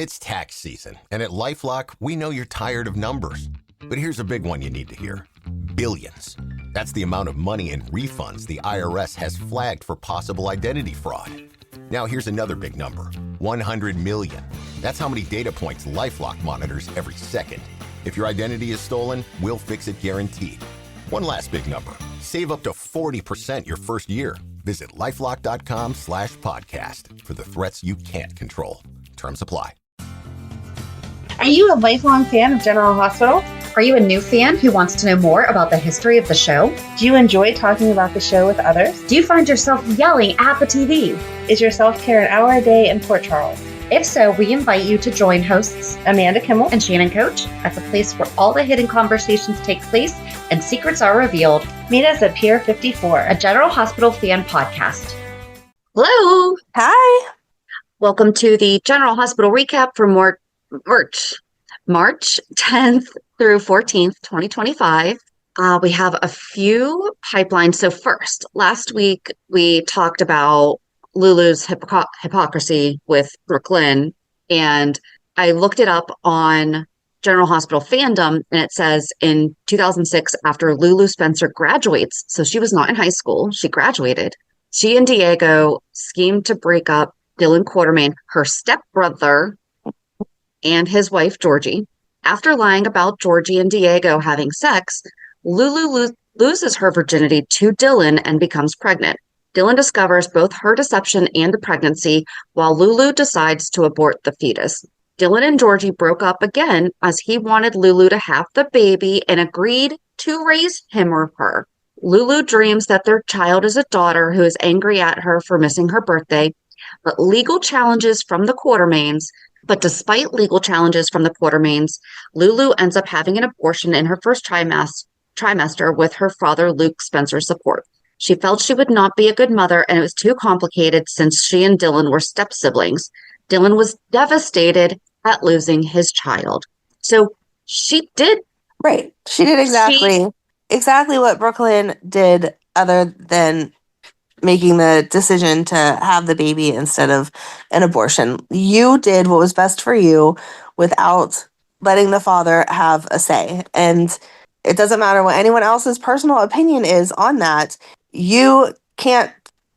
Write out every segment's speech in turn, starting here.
It's tax season, and at LifeLock, we know you're tired of numbers. But here's a big one you need to hear. Billions. That's the amount of money in refunds the IRS has flagged for possible identity fraud. Now here's another big number. 100 million. That's how many data points LifeLock monitors every second. If your identity is stolen, we'll fix it guaranteed. One last big number. Save up to 40% your first year. Visit lifelock.com/podcast for the threats you can't control. Terms apply. Are you a lifelong fan of General Hospital? Are you a new fan who wants to know more about the history of the show? Do you enjoy talking about the show with others? Do you find yourself yelling at the TV? Is your self-care an hour a day in Port Charles? If so, we invite you to join hosts Amanda Kimmel and Shannon Coach at the place where all the hidden conversations take place and secrets are revealed. Meet us at Pier 54, a General Hospital fan podcast. Hello. Hi. Welcome to the General Hospital recap for March 10th through 14th, 2025. We have a few pipelines. So first, last week we talked about Lulu's hypocrisy with Brook Lynn, and I looked it up on General Hospital fandom, and it says in 2006, after Lulu Spencer graduates, so she was not in high school, she graduated, she and Diego schemed to break up Dylan Quartermaine, her stepbrother, and his wife, Georgie. After lying about Georgie and Diego having sex, Lulu loses her virginity to Dylan and becomes pregnant. Dylan discovers both her deception and the pregnancy, while Lulu decides to abort the fetus. Dylan and Georgie broke up again as he wanted Lulu to have the baby and agreed to raise him or her. Lulu dreams that their child is a daughter who is angry at her for missing her birthday, but despite legal challenges from the Quartermaines, Lulu ends up having an abortion in her first trimester with her father, Luke Spencer's support. She felt she would not be a good mother, and it was too complicated since she and Dylan were step-siblings. Dylan was devastated at losing his child. So she did. Right. She did exactly what Brook Lynn did, other than making the decision to have the baby instead of an abortion. You did what was best for you without letting the father have a say. And it doesn't matter what anyone else's personal opinion is on that. You can't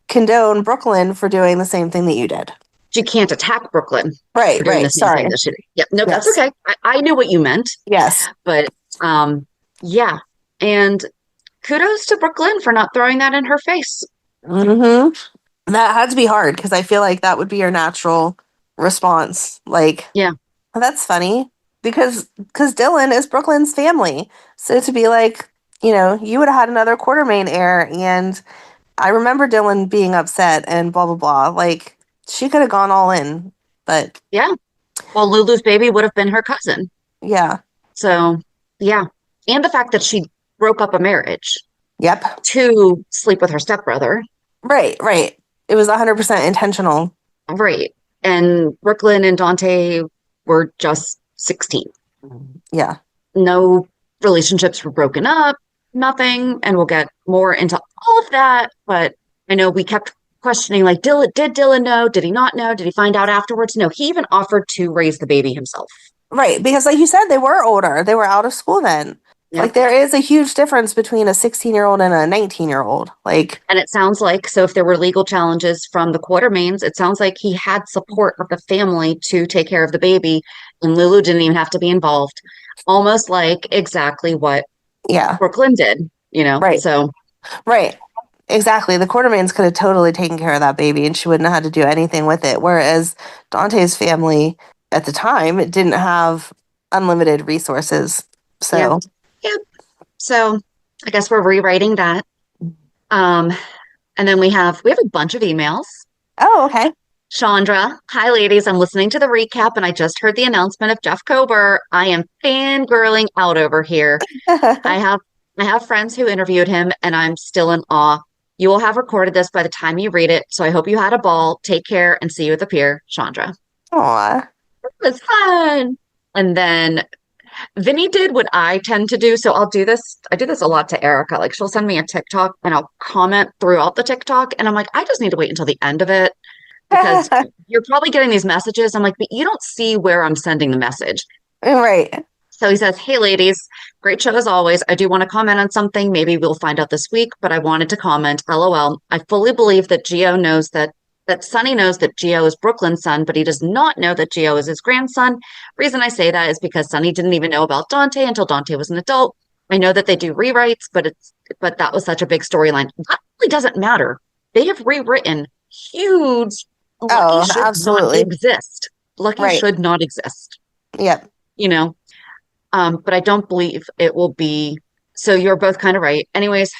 condone Brook Lynn for doing the same thing that you did. She can't attack Brook Lynn. Right. Sorry. Yeah, no, yes. That's okay. I knew what you meant. Yes. But yeah. And kudos to Brook Lynn for not throwing that in her face. Mm-hmm. That had to be hard because I feel like that would be your natural response. Like, yeah, well, that's funny because Dylan is Brook Lynn's family. So to be like, you would have had another Quartermaine heir, and I remember Dylan being upset and blah, blah, blah. Like, she could have gone all in, but... Yeah. Well, Lulu's baby would have been her cousin. Yeah. So, yeah. And the fact that she broke up a marriage. Yep. To sleep with her stepbrother. Right. It was 100% intentional. Right. And Brook Lynn and Dante were just 16. Yeah. No relationships were broken up, nothing. And we'll get more into all of that. But I know we kept questioning, like, did Dylan know? Did he not know? Did he find out afterwards? No, he even offered to raise the baby himself. Right. Because like you said, they were older. They were out of school then. Yep. Like, there is a huge difference between a 16-year-old and a 19-year-old. Like, and it sounds like, so if there were legal challenges from the Quartermaines, it sounds like he had support of the family to take care of the baby, and Lulu didn't even have to be involved. Almost like exactly what Brook Lynn did, Right. So. Right. Exactly. The Quartermaines could have totally taken care of that baby, and she wouldn't have had to do anything with it. Whereas Dante's family at the time didn't have unlimited resources. So. Yeah. Yep. So I guess we're rewriting that. And then we have a bunch of emails. Oh, okay. Chandra, hi ladies. I'm listening to the recap and I just heard the announcement of Jeff Kober. I am fangirling out over here. I have friends who interviewed him and I'm still in awe. You will have recorded this by the time you read it. So I hope you had a ball. Take care and see you at the pier, Chandra. Aw. It was fun. And then Vinny did what I tend to do. So I do this a lot to Erica. Like, she'll send me a TikTok and I'll comment throughout the TikTok. And I'm like, I just need to wait until the end of it because you're probably getting these messages. I'm like, but you don't see where I'm sending the message. Right. So he says, hey, ladies, great show as always. I do want to comment on something. Maybe we'll find out this week, but I wanted to comment. LOL. I fully believe that Gio knows that Sonny knows that Gio is Brooklyn's son, but he does not know that Gio is his grandson. Reason I say that is because Sonny didn't even know about Dante until Dante was an adult. I know that they do rewrites, but that was such a big storyline. That really doesn't matter. They have rewritten huge. Lucky should absolutely. not exist. Lucky should not exist. Yep. You know, but I don't believe it will be. So you're both kind of right. Anyways,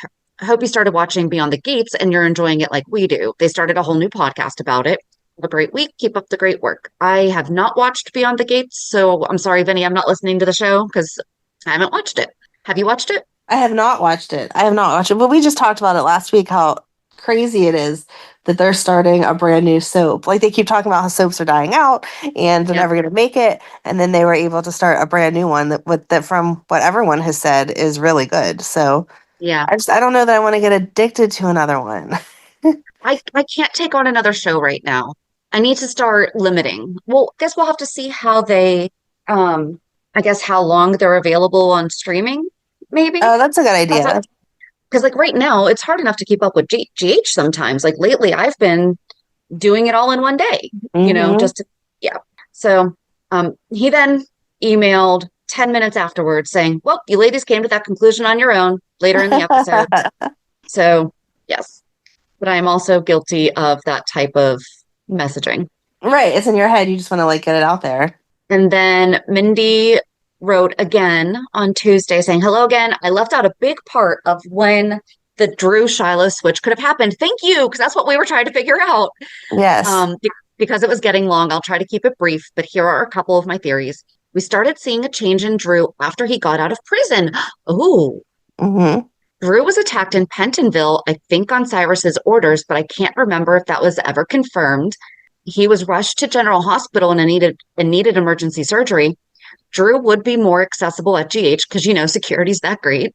I hope you started watching Beyond the Gates and you're enjoying it like we do. They started a whole new podcast about it. Have a great week. Keep up the great work. I have not watched Beyond the Gates, so I'm sorry, Vinny, I'm not listening to the show because I haven't watched it. Have you watched it? I have not watched it. But we just talked about it last week, how crazy it is that they're starting a brand new soap. Like, they keep talking about how soaps are dying out and they're never going to make it. And then they were able to start a brand new one that from what everyone has said is really good. So yeah, I don't know that I want to get addicted to another one. I can't take on another show right now. I need to start limiting. Well, I guess we'll have to see how they, I guess how long they're available on streaming, maybe. Oh, that's a good idea. Because like right now, it's hard enough to keep up with GH sometimes. Like lately, I've been doing it all in one day, you know, yeah. So he then emailed 10 minutes afterwards saying, well, you ladies came to that conclusion on your own later in the episode. So, yes. But I am also guilty of that type of messaging. Right. It's in your head. You just want to like get it out there. And then Mindy wrote again on Tuesday saying, hello again. I left out a big part of when the Drew Shiloh switch could have happened. Thank you, because that's what we were trying to figure out. Yes. Because it was getting long, I'll try to keep it brief, but here are a couple of my theories. We started seeing a change in Drew after he got out of prison. Oh. Mm-hmm. Drew was attacked in Pentonville, I think on Cyrus's orders, but I can't remember if that was ever confirmed. He was rushed to General Hospital and needed emergency surgery. Drew would be more accessible at GH because, you know, security's that great.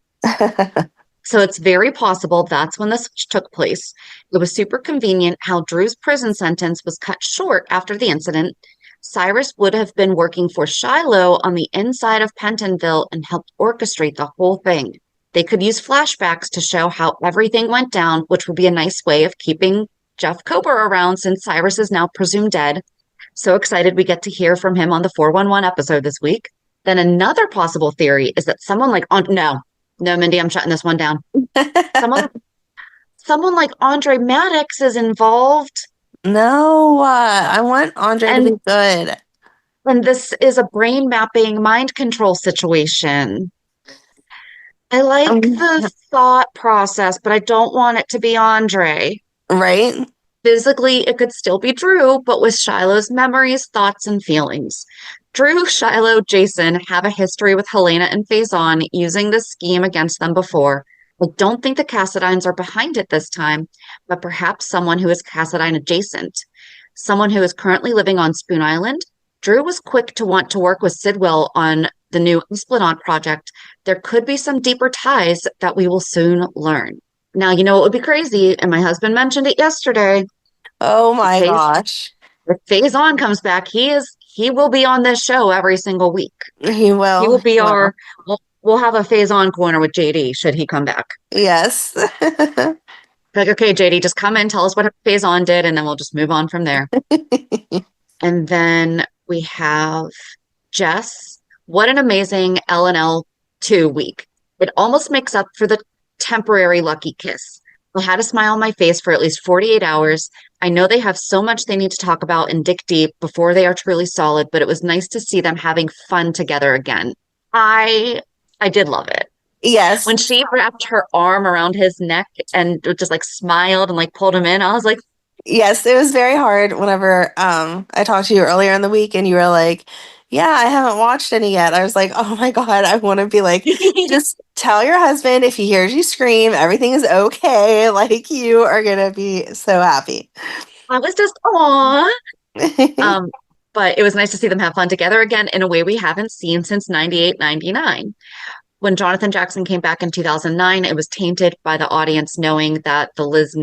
So it's very possible that's when the switch took place. It was super convenient how Drew's prison sentence was cut short after the incident. Cyrus would have been working for Shiloh on the inside of Pentonville and helped orchestrate the whole thing. They could use flashbacks to show how everything went down, which would be a nice way of keeping Jeff Kober around since Cyrus is now presumed dead. So excited we get to hear from him on the 411 episode this week. Then another possible theory is that someone like no, Mindy, I'm shutting this one down. someone like Andre Maddox is involved. No, I want Andre to be good. And this is a brain mapping mind control situation. I like the thought process, but I don't want it to be Andre. Right? Physically, it could still be Drew, but with Shiloh's memories, thoughts, and feelings. Drew, Shiloh, Jason have a history with Helena and Faison using this scheme against them before. I don't think the Cassadines are behind it this time, but perhaps someone who is Cassadine adjacent. Someone who is currently living on Spoon Island. Drew was quick to want to work with Sidwell on the new Esplanade project. There could be some deeper ties that we will soon learn. Now, you know what would be crazy, and my husband mentioned it yesterday. Oh my gosh. If Faison comes back, he will be on this show every single week. He will. He will be we'll have a Faison corner with JD should he come back. Yes. Like, okay, JD, just come in, tell us what Faison did, and then we'll just move on from there. And then we have Jess. What an amazing LNL 2 week. It almost makes up for the temporary lucky kiss. I had a smile on my face for at least 48 hours. I know they have so much they need to talk about and dig deep before they are truly solid, but it was nice to see them having fun together again. I did love it. Yes. When she wrapped her arm around his neck and just like smiled and like pulled him in, I was like, yes, it was very hard whenever I talked to you earlier in the week and you were like, yeah, I haven't watched any yet. I was like, oh my God, I want to be like, just tell your husband if he hears you scream, everything is okay. Like, you are going to be so happy. I was just, aw. But it was nice to see them have fun together again in a way we haven't seen since 98, 99. When Jonathan Jackson came back in 2009, it was tainted by the audience knowing that the Liz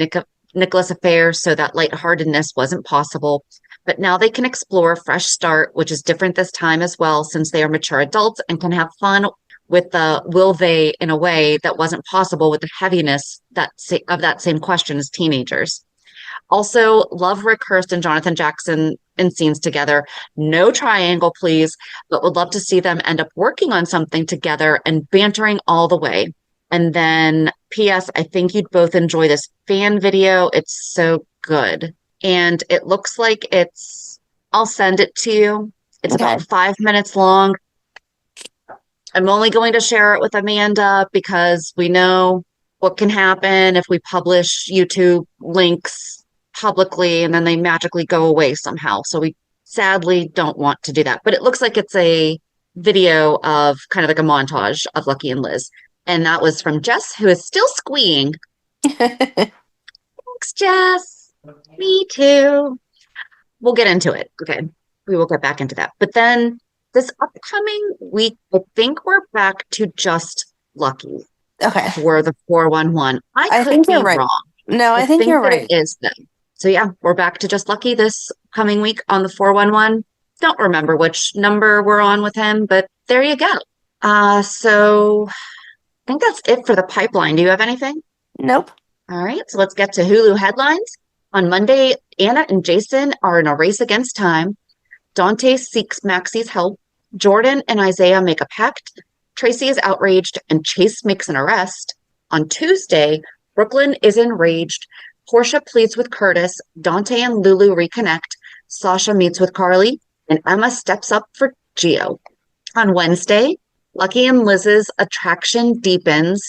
Nicholas affair, so that lightheartedness wasn't possible. But now they can explore a fresh start, which is different this time as well, since they are mature adults and can have fun with the will they in a way that wasn't possible with the heaviness of that same question as teenagers. Also, love Rick Hurst and Jonathan Jackson in scenes together. No triangle, please, but would love to see them end up working on something together and bantering all the way. And then, P.S., I think you'd both enjoy this fan video. It's so good. And it looks like I'll send it to you. It's about 5 minutes long. I'm only going to share it with Amanda because we know what can happen if we publish YouTube links publicly and then they magically go away somehow. So we sadly don't want to do that. But it looks like it's a video of kind of like a montage of Lucky and Liz. And that was from Jess, who is still squeeing. Thanks, Jess. Me too. We'll get into it. Okay. We will get back into that. But then this upcoming week, I think we're back to just Lucky. Okay. For the 411. I could think be you're right. wrong. No, I think you're right. It is then. So yeah, we're back to just Lucky this coming week on the 411. Don't remember which number we're on with him, but there you go. So I think that's it for the pipeline. Do you have anything? Nope. All right, so let's get to Hulu headlines. On Monday, Anna and Jason are in a race against time. Dante seeks Maxie's help. Jordan and Isaiah make a pact. Tracy is outraged and Chase makes an arrest. On Tuesday, Brooklyn is enraged. Portia pleads with Curtis. Dante and Lulu reconnect. Sasha meets with Carly and Emma steps up for Gio. On Wednesday, Lucky and Liz's attraction deepens.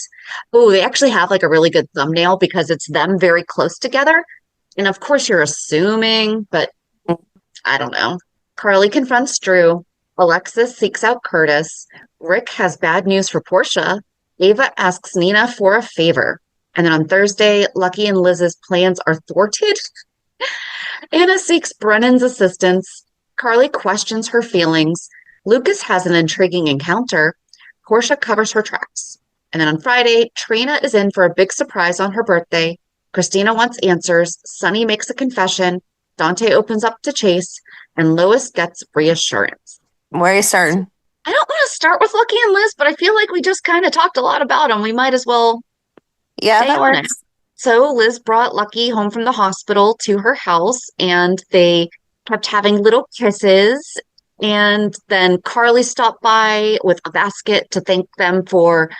Oh, they actually have like a really good thumbnail because it's them very close together. And of course you're assuming, but I don't know. Carly confronts Drew. Alexis seeks out Curtis. Rick has bad news for Portia. Ava asks Nina for a favor. And then on Thursday, Lucky and Liz's plans are thwarted. Anna seeks Brennan's assistance. Carly questions her feelings. Lucas has an intriguing encounter. Portia covers her tracks. And then on Friday, Trina is in for a big surprise on her birthday. Kristina wants answers. Sunny makes a confession. Dante opens up to Chase. And Lois gets reassurance. Where are you starting? I don't want to start with Lucky and Liz, but I feel like we just kind of talked a lot about them. We might as well. Yeah, that works. So Liz brought Lucky home from the hospital to her house, and they kept having little kisses. And then Carly stopped by with a basket to thank them for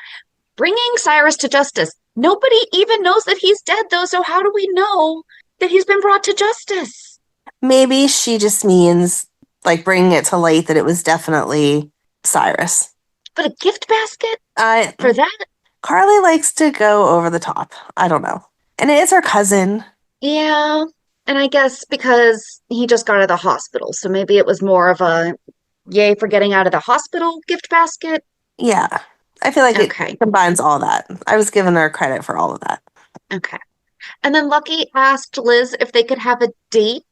bringing Cyrus to justice. Nobody even knows that he's dead, though. So how do we know that he's been brought to justice? Maybe she just means like bringing it to light that it was definitely Cyrus. But a gift basket for that? Carly likes to go over the top. I don't know. And it is her cousin. Yeah. And I guess because he just got out of the hospital. So maybe it was more of a yay for getting out of the hospital gift basket. Yeah. I feel like it combines all that. I was giving her credit for all of that. Okay. And then Lucky asked Liz if they could have a date.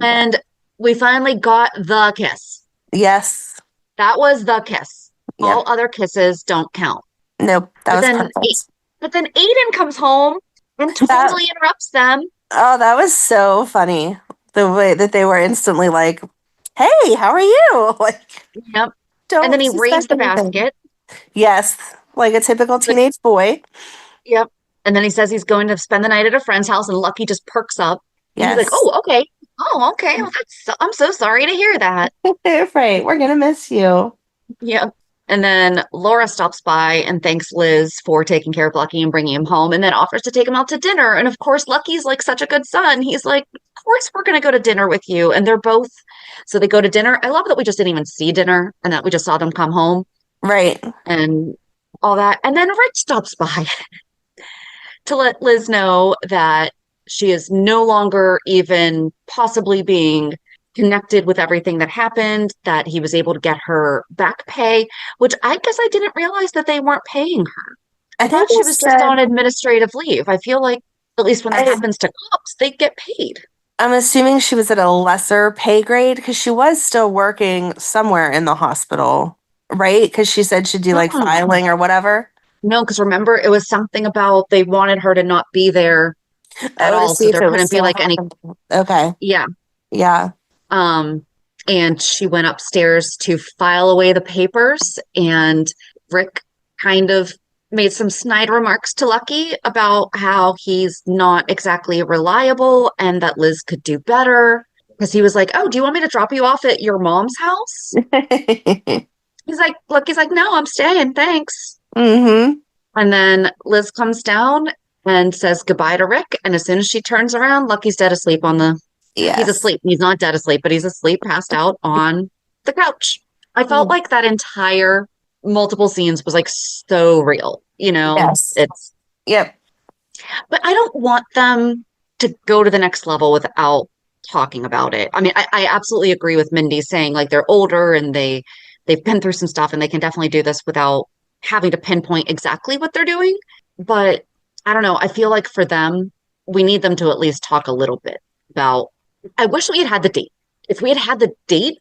And we finally got the kiss. Yes. That was the kiss. Yep. All other kisses don't count. Nope. That was perfect. But then Aiden comes home and totally interrupts them. Oh, that was so funny. The way that they were instantly like, hey, how are you? Like, yep. And then he raised the basket. Yes. Like a typical teenage boy. Yep. And then he says he's going to spend the night at a friend's house, and Lucky just perks up. Yes. He's like, oh, okay. Oh, okay. Well, I'm so sorry to hear that. Right. We're going to miss you. Yep. And then Laura stops by and thanks Liz for taking care of Lucky and bringing him home, and then offers to take him out to dinner. And of course, Lucky's like such a good son. He's like, of course, we're going to go to dinner with you. And they're both, so they go to dinner. I love that we just didn't even see dinner and that we just saw them come home. Right. And all that. And then Rich stops by to let Liz know that she is no longer even possibly being connected with everything that happened, that he was able to get her back pay, which I guess I didn't realize that they weren't paying her. I thought she was just on administrative leave. I feel like, at least when that happens to cops, they get paid. I'm assuming she was at a lesser pay grade because she was still working somewhere in the hospital, right? Because she said she'd do like filing or whatever. No, because remember, it was something about they wanted her to not be there at Oh, to all. see So if there it was couldn't be still like any, happening. Okay. yeah. Yeah. And she went upstairs to file away the papers, and Rick kind of made some snide remarks to Lucky about how he's not exactly reliable and that Liz could do better. Because he was like, "Oh, do you want me to drop you off at your mom's house?" He's like, "No, I'm staying, thanks." Mm-hmm. And then Liz comes down and says goodbye to Rick. And as soon as she turns around, Lucky's dead asleep he's Yes. asleep. He's not dead asleep, but he's asleep, passed out on the couch. I felt like that entire multiple scenes was like so real, Yes. It's, Yep. but I don't want them to go to the next level without talking about it. I mean, I absolutely agree with Mindy saying like they're older and they've been through some stuff and they can definitely do this without having to pinpoint exactly what they're doing. But I don't know. I feel like for them, we need them to at least talk a little bit about. I wish we had had the date. If we had had the date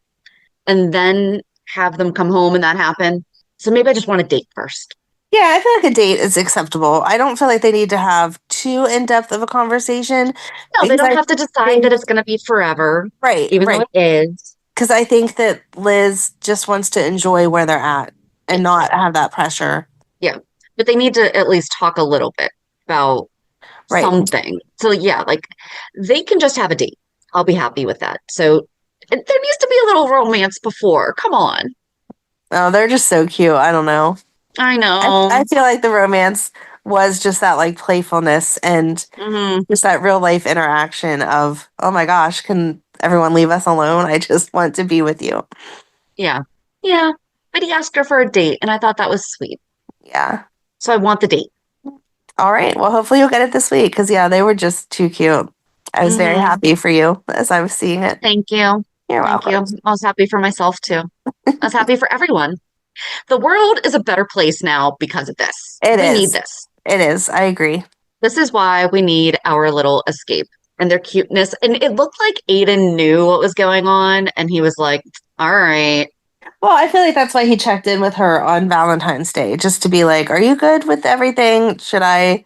and then have them come home and that happen. So maybe I just want a date first. Yeah, I feel like a date is acceptable. I don't feel like they need to have too in-depth of a conversation No, they because don't I have to decide think, that it's going to be forever, right, even though right. it is. Because I think that Liz just wants to enjoy where they're at and not have that pressure. Yeah. But they need to at least talk a little bit about Right. something. So yeah, like they can just have a date. I'll be happy with that. So there needs to be a little romance before. Come on. Oh, they're just so cute. I don't know. I I know. feel like the romance was just that like playfulness and Hmm. just that real life interaction of, oh my gosh, can everyone leave us alone? I just want to be with you. Yeah. Yeah. But he asked her for a date, and I thought that was sweet. Yeah. So I want the date. All right. Well, hopefully you'll get it this week because, yeah, they were just too cute. I was very Hmm. happy for you as I was seeing it. Thank you. You're Thank you. welcome. I was happy for myself too. I was happy for everyone. The world is a better place now because of this. It We need is. this. It is. I agree. This is why we need our little escape and their cuteness. And it looked like Aiden knew what was going on, and he was like, all right. Well, I feel like that's why he checked in with her on Valentine's Day, just to be like, are you good with everything? Should I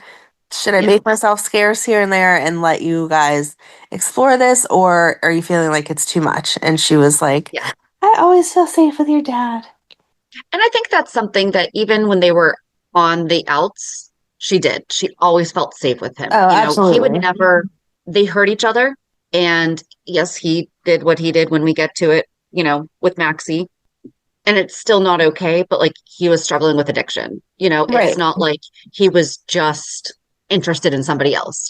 Yeah. make myself scarce here and there and let you guys explore this, or are you feeling like it's too much? And she was like, Yeah. I always feel safe with your dad. And I think that's something that even when they were on the outs, she did. She always felt safe with him. Oh, He would absolutely. never, they hurt each other. And yes, he did what he did when we get to it, with Maxie. And it's still not okay, but like he was struggling with addiction. Right. It's not like he was just interested in somebody else.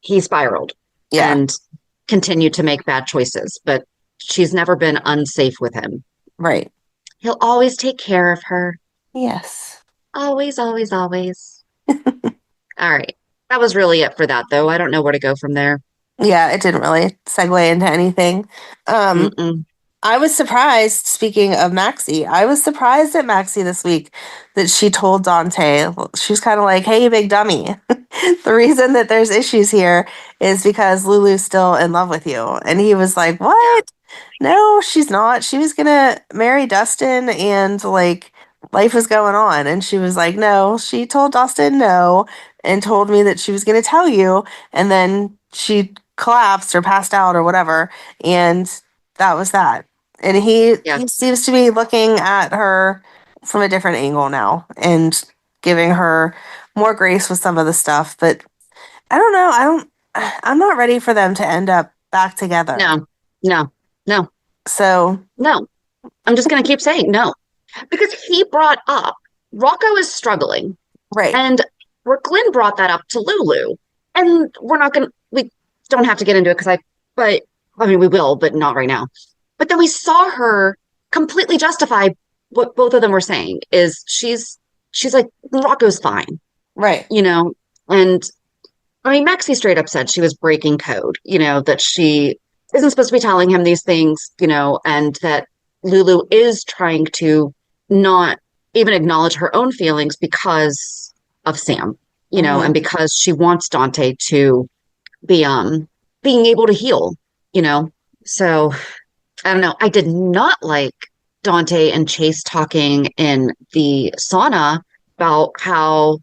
He spiraled Yeah. and continued to make bad choices, but she's never been unsafe with him. Right. He'll always take care of her. Yes. Always, always, always. All right. That was really it for that, though. I don't know where to go from there. Yeah, it didn't really segue into anything. Mm-mm. I was surprised, speaking of Maxie, I was surprised at Maxie this week that she told Dante, she was kind of like, hey, big dummy. The reason that there's issues here is because Lulu's still in love with you. And he was like, what? No, she's not. She was going to marry Dustin and like life was going on. And she was like, no, she told Dustin no and told me that she was going to tell you. And then she collapsed or passed out or whatever. And that was that. And he seems to be looking at her from a different angle now and giving her more grace with some of the stuff. But I don't know. I'm not ready for them to end up back together. No. So No. I'm just going to keep saying no. Because he brought up Rocco is struggling. right. And Brook Lynn brought that up to Lulu. And we don't have to get into it but we will, but not right now. But then we saw her completely justify what both of them were saying is she's like, Rocco's fine. Right. And Maxie straight up said she was breaking code, that she isn't supposed to be telling him these things, and that Lulu is trying to not even acknowledge her own feelings because of Sam, and because she wants Dante to be being able to heal, So I don't know. I did not like Dante and Chase talking in the sauna about how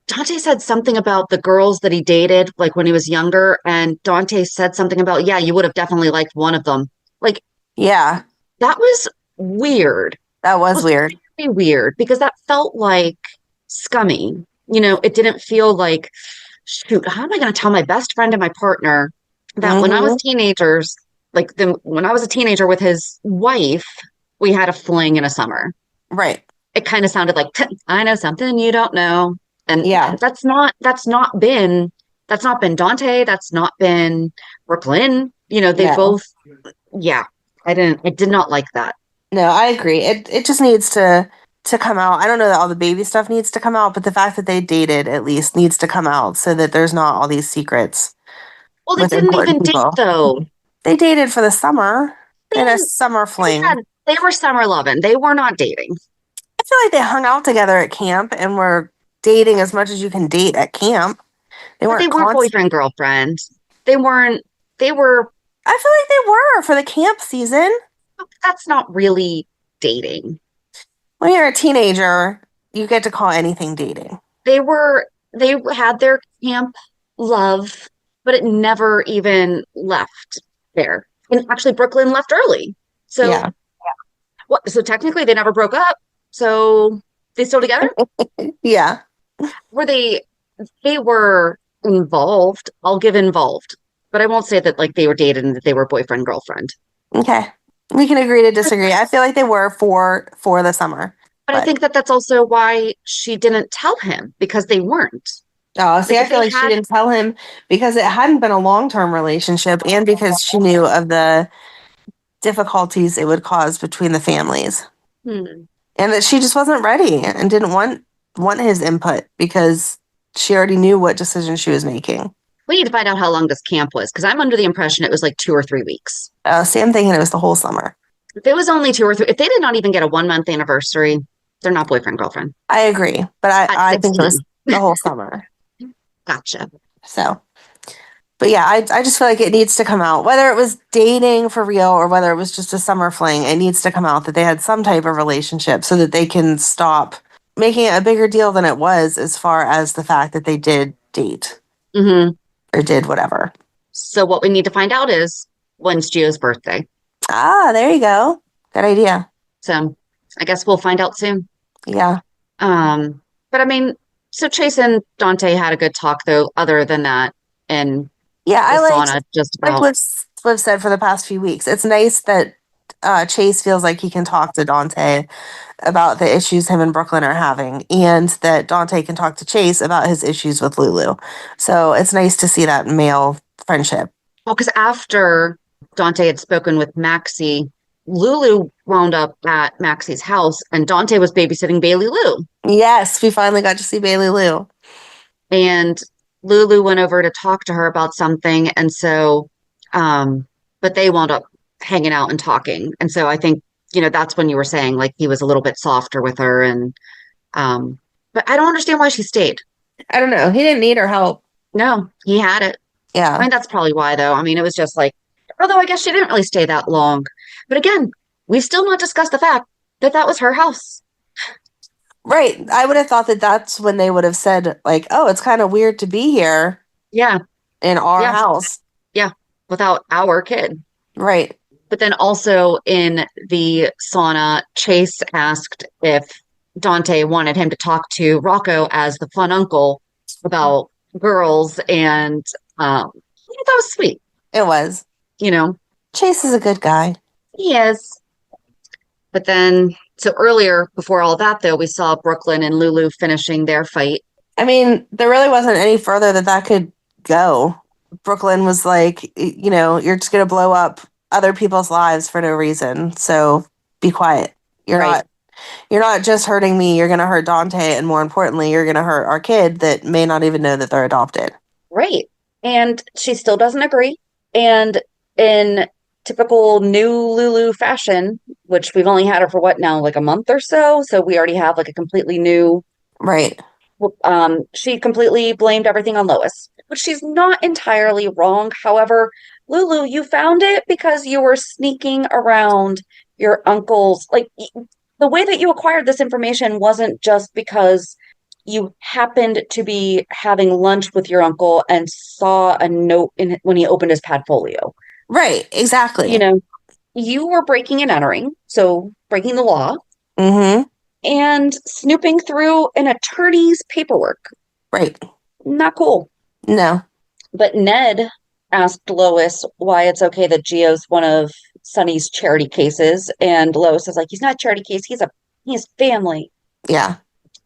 Dante said something about the girls that he dated, like when he was younger, and Dante said something about, yeah, you would have definitely liked one of them. Like, Yeah, that was weird. that It was was weird. very weird because that felt like scummy. It didn't feel like, shoot, how am I going to tell my best friend and my partner that when I was Hmm. teenagers, when I was a teenager with his wife, we had a fling in a summer. Right. It kind of sounded like, I know something you don't know. And Yeah. that's not been Dante. That's not been Brook Lynn. They No. both, yeah, I did not like that. No, I agree. It just needs to come out. I don't know that all the baby stuff needs to come out, but the fact that they dated at least needs to come out so that there's not all these secrets Well, they with didn't important even date people. though. They dated for the summer They in a didn't, summer fling. they were summer loving. They were not dating, I feel like they hung out together at camp and were dating as much as you can date at camp. They but they weren't weren't constant. boyfriend, girlfriend. They weren't, they were, I feel like they were for the camp season. that's not really dating. When you're a teenager, you get to call anything dating. They had their camp love, but it never even left there. And actually, Brooklyn left early. So Yeah. what? So technically, they never broke up. So they still together? Yeah. Were they? They were involved. I'll give involved, but I won't say that like they were dated and that they were boyfriend girlfriend. Okay. We can agree to disagree. I feel like they were for the summer. But I But think that that's also why she didn't tell him because they weren't. oh, see, Like I if feel they like she had, didn't tell him because it hadn't been a long-term relationship and because she knew of the difficulties it would cause between the families. hmm. And that she just wasn't ready and didn't want his input because she already knew what decision she was making. We need to find out how long this camp was because I'm under the impression it was like 2 or 3 weeks. Same thing, and it was the whole summer. If it was only 2 or 3, if they did not even get a 1 month anniversary, they're not boyfriend girlfriend I agree, but at I think it was 16. the whole summer. Gotcha. So, but yeah, I just feel like it needs to come out, whether it was dating for real or whether it was just a summer fling, it needs to come out that they had some type of relationship so that they can stop making it a bigger deal than it was as far as the fact that they did date Hmm. or did whatever. So what we need to find out is when's Gio's birthday. Ah, there you go. Good idea. So I guess we'll find out soon. Yeah. But I mean, so Chase and Dante had a good talk though, other than that, in Yeah, the I sauna, just like about we've said for the past few weeks. It's nice that Chase feels like he can talk to Dante about the issues him and Brooklyn are having, and that Dante can talk to Chase about his issues with Lulu. So it's nice to see that male friendship. well, because after Dante had spoken with Maxie, Lulu wound up at Maxie's house and Dante was babysitting Bailey Lou. Yes, we finally got to see Bailey Lou. And Lulu went over to talk to her about something. And so, but they wound up hanging out and talking. And so I think, that's when you were saying like he was a little bit softer with her. But I don't understand why she stayed. I don't know. He didn't need her help. No, he had it. I Yeah. mean, that's probably why, though. I mean, it was just like, although I guess she didn't really stay that long. But again, we've still not discussed the fact that that was her house. Right. I would have thought that that's when they would have said, like, oh, it's kind of weird to be here Yeah, in our yeah, house. yeah, without our kid. Right. But then also in the sauna, Chase asked if Dante wanted him to talk to Rocco as the fun uncle about girls. And that was sweet. It was. You know, Chase is a good guy. he is. But then, so earlier, before all that, though, we saw Brooklyn and Lulu finishing their fight. I mean, there really wasn't any further that could go. Brooklyn was like, you're just going to blow up other people's lives for no reason. So be quiet. Right. You're not just hurting me. You're going to hurt Dante. And more importantly, you're going to hurt our kid that may not even know that they're adopted. Right. And she still doesn't agree. And in typical new Lulu fashion, which we've only had her for what now, like a month or so. So we already have like a completely new, Right. she completely blamed everything on Lois, which she's not entirely wrong. However, Lulu, you found it because you were sneaking around your uncle's, like the way that you acquired this information wasn't just because you happened to be having lunch with your uncle and saw a note when he opened his padfolio. Right, exactly. You know, you were breaking and entering, so breaking the law, and snooping through an attorney's paperwork. Right. Not cool. No. But Ned asked Lois why it's okay that Gio's one of Sonny's charity cases, and Lois is like, he's not a charity case, he's family. Yeah.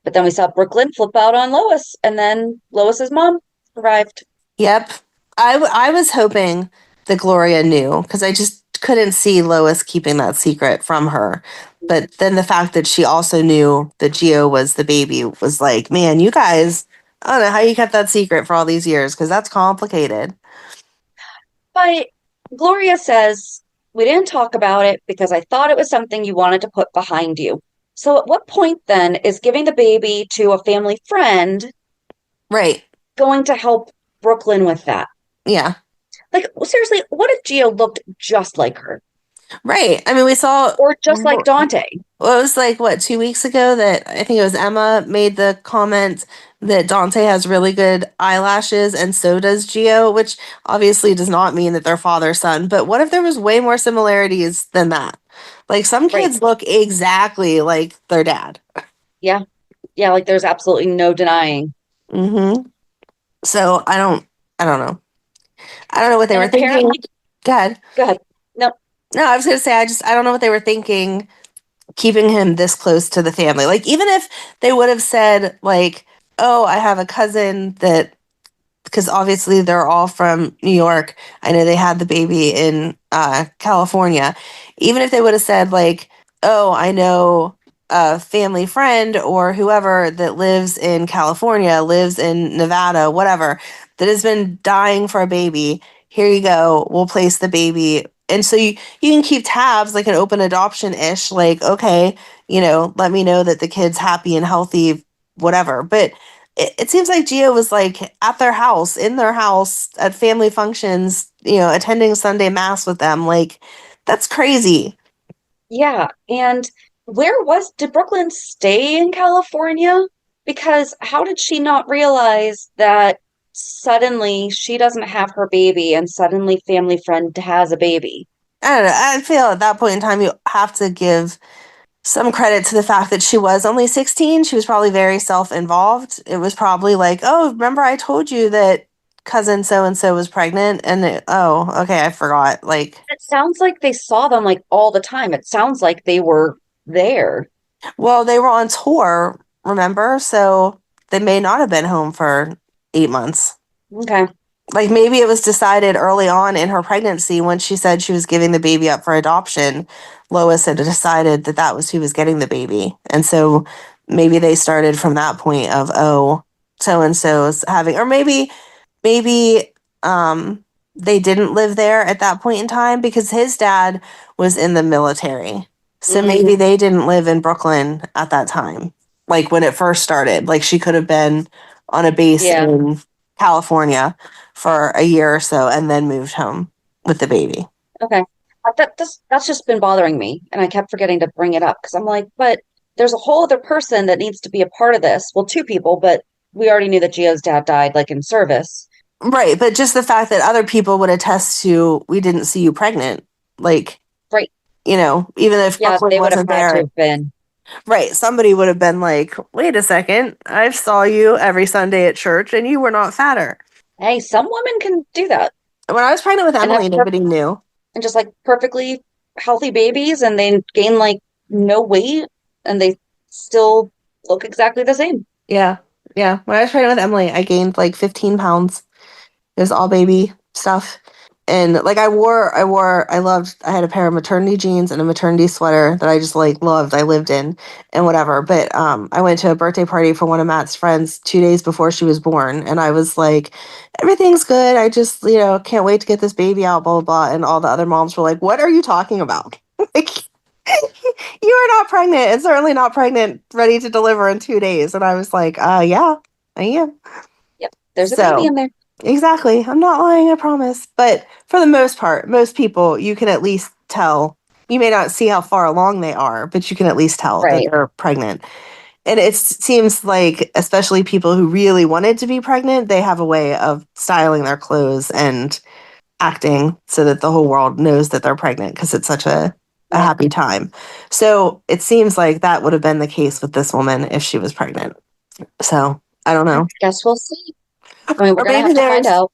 But then we saw Brook Lynn flip out on Lois, and then Lois's mom arrived. Yep. I was hoping that Gloria knew, because I just couldn't see Lois keeping that secret from her. But then the fact that she also knew that Gio was the baby was like, man, you guys, I don't know how you kept that secret for all these years, because that's complicated. But Gloria says, we didn't talk about it because I thought it was something you wanted to put behind you. So at what point then is giving the baby to a family friend Right. going to help Brook Lynn with that? Yeah. Like, seriously, what if Gio looked just like her? Right. I mean, we saw... Or just like Dante. Well, it was like, what, 2 weeks ago that I think it was Emma made the comment that Dante has really good eyelashes and so does Gio, which obviously does not mean that they're father-son. But what if there was way more similarities than that? Like, some kids look exactly like their dad. Yeah. Yeah, like there's absolutely no denying. So I don't know. I don't know what they were thinking. Go ahead. No, I was gonna say I don't know what they were thinking, keeping him this close to the family. Like, even if they would have said, like, oh, I have a cousin that, because obviously they're all from New York. I know they had the baby in California. Even if they would have said, like, oh, I know a family friend or whoever that lives in California, lives in Nevada, whatever, that has been dying for a baby. Here you go. We'll place the baby. And so you can keep tabs, like an open adoption-ish, like, okay, let me know that the kid's happy and healthy, whatever. But it seems like Gio was like at their house, in their house, at family functions, attending Sunday mass with them. Like, that's crazy. Yeah. And did Brook Lynn stay in California? Because how did she not realize that suddenly she doesn't have her baby and suddenly family friend has a baby? I don't know. I feel at that point in time, you have to give some credit to the fact that she was only 16. She was probably very self-involved. It was probably like, oh, remember I told you that cousin so-and-so was pregnant? And oh, okay, I forgot. Like, it sounds like they saw them like all the time. It sounds like they were there. Well, they were on tour, remember? So they may not have been home for 8 months. Okay. Like, maybe it was decided early on in her pregnancy when she said she was giving the baby up for adoption. Lois had decided that that was who was getting the baby. And so maybe they started from that point of, oh, so-and-so's having, or maybe they didn't live there at that point in time because his dad was in the military. So maybe they didn't live in Brooklyn at that time. Like, when it first started, like, she could have been on a base in California for a year or so and then moved home with the baby. Okay. That's just been bothering me. And I kept forgetting to bring it up because I'm like, but there's a whole other person that needs to be a part of this. Well, two people, but we already knew that Gio's dad died like in service. Right. But just the fact that other people would attest to, we didn't see you pregnant. Like, right. Even if Brooklyn wasn't there. To have been. Right. Somebody would have been like, wait a second, I saw you every Sunday at church and you were not fatter. Hey, some women can do that. When I was pregnant with Emily, nobody knew. And just like perfectly healthy babies, and they gain like no weight and they still look exactly the same. Yeah. Yeah. When I was pregnant with Emily, I gained like 15 pounds. It was all baby stuff. And like I had a pair of maternity jeans and a maternity sweater that I just like loved. I lived in and whatever. But I went to a birthday party for one of Matt's friends 2 days before she was born. And I was like, everything's good. I just, can't wait to get this baby out, blah, blah, blah. And all the other moms were like, what are you talking about? Like, you are not pregnant and certainly not pregnant, ready to deliver in 2 days. And I was like, yeah, I am. Yep. There's a baby in there. Exactly. I'm not lying, I promise. But for the most part, most people, you can at least tell. You may not see how far along they are, but you can at least tell that they're pregnant. And it seems like, especially people who really wanted to be pregnant, they have a way of styling their clothes and acting so that the whole world knows that they're pregnant because it's such a happy time. So it seems like that would have been the case with this woman if she was pregnant. So I don't know. Guess we'll see. I mean, we're Or going to maybe have to find out.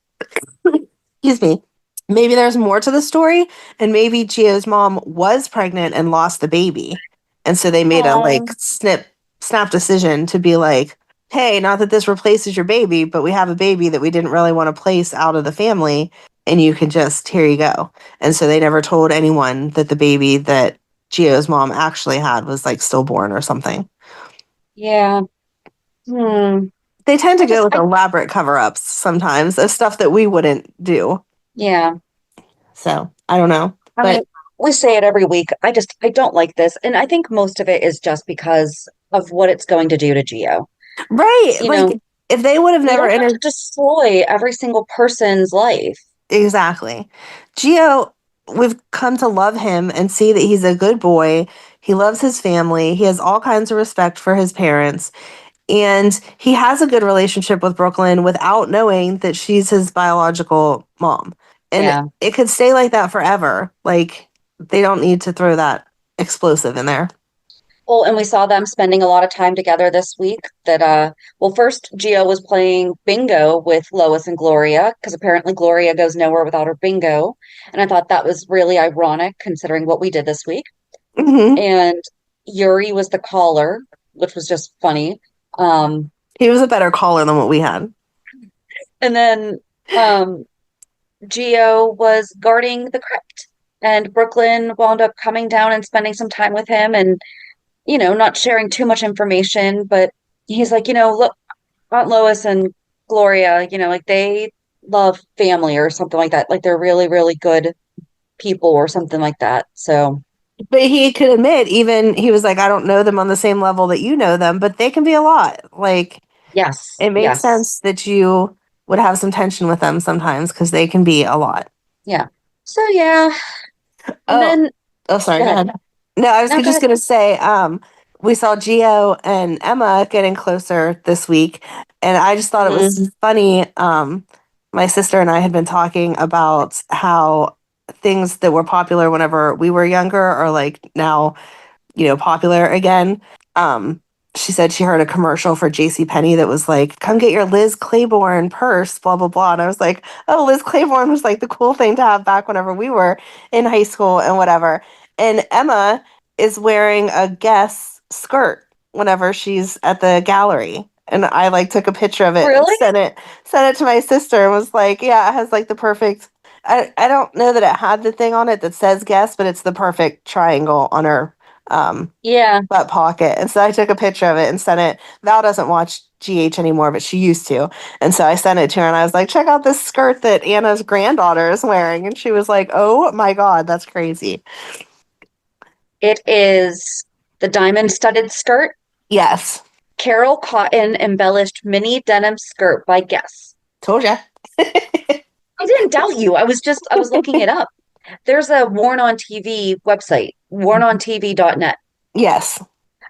excuse me. Maybe there's more to the story, and maybe Gio's mom was pregnant and lost the baby. And so they made a snap decision to be like, hey, not that this replaces your baby, but we have a baby that we didn't really want to place out of the family, and you can just, here you go. And so they never told anyone that the baby that Gio's mom actually had was like stillborn or something. Yeah. They tend to go with elaborate cover-ups sometimes of stuff that we wouldn't do. Yeah. So I don't know. I mean, we say it every week. I don't like this. And I think most of it is just because of what it's going to do to Gio. Right. Like, if they would have never entered, destroy every single person's life. Exactly. Gio, we've come to love him and see that he's a good boy. He loves his family. He has all kinds of respect for his parents. And he has a good relationship with Brook Lynn without knowing that she's his biological mom. And it could stay like that forever. Like, they don't need to throw that explosive in there. Well, and we saw them spending a lot of time together this week. First Gio was playing bingo with Lois and Gloria, because apparently Gloria goes nowhere without her bingo. And I thought that was really ironic considering what we did this week. Mm-hmm. And Yuri was the caller, which was just funny. He was a better caller than what we had. And then Gio was guarding the crypt, and Brook Lynn wound up coming down and spending some time with him, and not sharing too much information, but he's like, look, Aunt Lois and Gloria, like they love family or something like that. Like they're really, really good people or something like that. So. But he could admit, even he was like, I don't know them on the same level that you know them, but they can be a lot. Like, yes, it makes sense that you would have some tension with them sometimes because they can be a lot. Yeah. So yeah. And sorry. Go ahead. No, I was just going to say, we saw Gio and Emma getting closer this week, and I just thought it was funny. My sister and I had been talking about how things that were popular whenever we were younger are like now, popular again. She said she heard a commercial for JCPenney that was like, come get your Liz Claiborne purse, blah, blah, blah. And I was like, oh, Liz Claiborne was like the cool thing to have back whenever we were in high school and whatever. And Emma is wearing a Guess skirt whenever she's at the gallery. And I like took a picture of it and sent it to my sister and was like, yeah, it has like the perfect, I don't know that it had the thing on it that says Guess, but it's the perfect triangle on her butt pocket. And so I took a picture of it and sent it. Val doesn't watch GH anymore, but she used to. And so I sent it to her and I was like, check out this skirt that Anna's granddaughter is wearing. And she was like, oh my God, that's crazy. It is the diamond studded skirt. Yes. Carol Cotton embellished mini denim skirt by Guess. Told ya. I didn't doubt you. I was looking it up. There's a Worn on TV website, wornontv.net. Yes.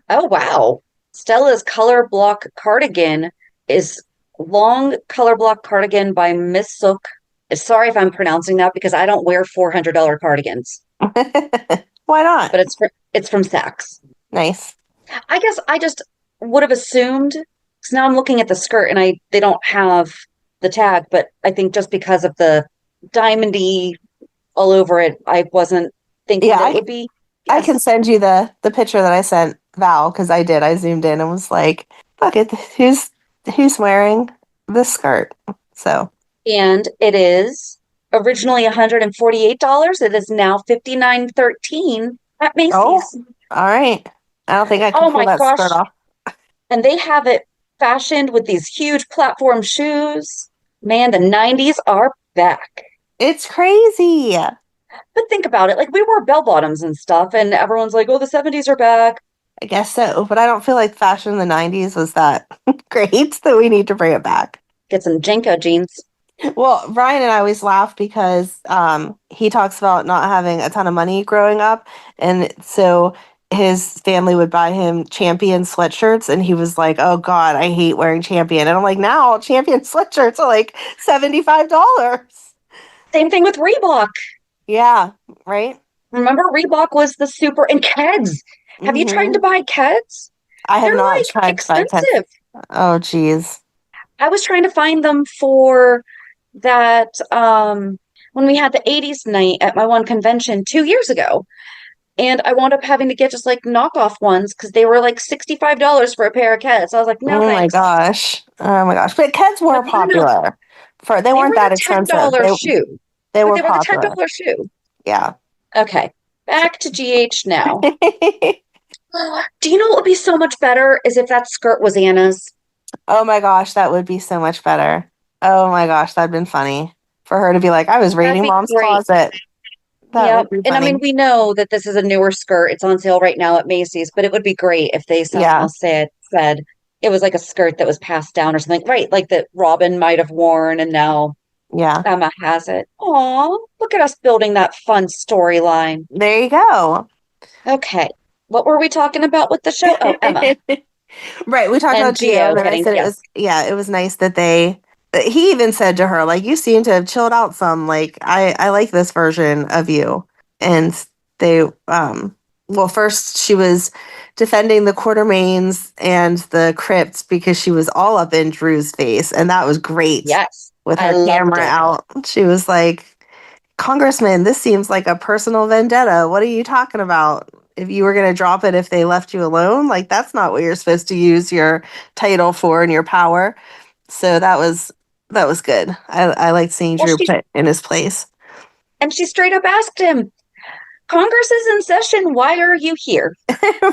Oh, wow. Stella's color block cardigan is long color block cardigan by Miss Sook. Sorry if I'm pronouncing that because I don't wear $400 cardigans. Why not? But it's from Saks. Nice. I guess I just would have assumed, because now I'm looking at the skirt and they don't have the tag, but I think just because of the diamondy all over it, I wasn't thinking that it would be. Yes. I can send you the picture that I sent Val because I did. I zoomed in and was like, "Fuck it, who's wearing this skirt?" So, and it is originally $148. It is now $59.13 at Macy's. Oh, all right. I don't think I can pull that skirt off. And they have it fashioned with these huge platform shoes. Man, the 90s are back. It's crazy. But think about it. Like, we wore bell bottoms and stuff, and everyone's like, oh, the 70s are back. I guess so. But I don't feel like fashion in the 90s was that great that we need to bring it back. Get some Jenko jeans. Well, Ryan and I always laugh because he talks about not having a ton of money growing up. And so his family would buy him Champion sweatshirts, and he was like, "Oh God, I hate wearing Champion." And I'm like, now Champion sweatshirts are like $75. Same thing with Reebok. Yeah, right. Remember, Reebok was the super and Keds. Have you tried to buy Keds? I have They're not like tried to buy Keds. expensive. Oh, geez. I was trying to find them for that when we had the 80s night at my one convention 2 years ago. And I wound up having to get just like knockoff ones because they were like $65 for a pair of Keds. So I was like, no, Oh my thanks. gosh. Oh my gosh. But Keds were But popular. They weren't were that the expensive. $10 shoe. They But were they were the popular. $10 shoe. Yeah. Okay. Back to GH now. Do you know what would be so much better is if that skirt was Anna's? Oh my gosh, that would be so much better. Oh my gosh, that'd been funny for her to be like, I was That'd raiding be Mom's great. closet. That would be And I funny. mean, we know that this is a newer skirt. It's on sale right now at Macy's, but it would be great if they somehow said it was like a skirt that was passed down or something, right? Like that Robin might have worn and now Yeah. Emma has it. Aw, look at us building that fun storyline. There you go. Okay. What were we talking about with the show? Oh, Emma. Right. We talked And about Gio, and then I getting, said yes. it was nice that he even said to her, like, you seem to have chilled out some. Like, I like this version of you. And they, well, first she was defending the Quartermaines and the Crypts because she was all up in Drew's face. And that was great. Yes. With I her loved camera it. out. She was like, Congressman, this seems like a personal vendetta. What are you talking about? If you were going to drop it if they left you alone, like that's not what you're supposed to use your title for and your power. So that was good. I liked seeing Drew put in his place. And she straight up asked him, Congress is in session. Why are you here?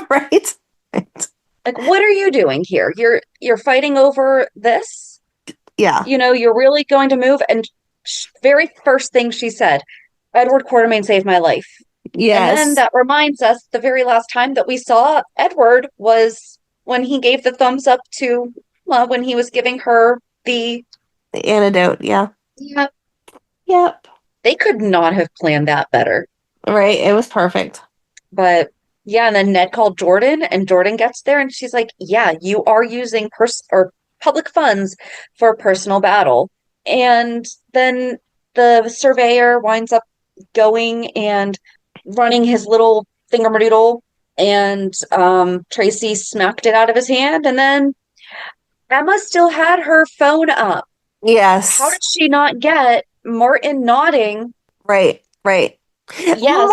Right. Like, what are you doing here? You're fighting over this? Yeah. You know, you're really going to move? And very first thing she said, Edward Quartermaine saved my life. Yes. And then that reminds us the very last time that we saw Edward was when he gave the thumbs up to when he was giving her the antidote. Yeah. Yep. Yep. They could not have planned that better. Right. It was perfect. But yeah, and then Ned called Jordan, and Jordan gets there, and she's like, yeah, you are using public funds for a personal battle. And then the surveyor winds up going and running his little thingamaddoodle, and Tracy smacked it out of his hand, and then Emma still had her phone up. Yes. How did she not get Martin nodding? Right. Yes. Well,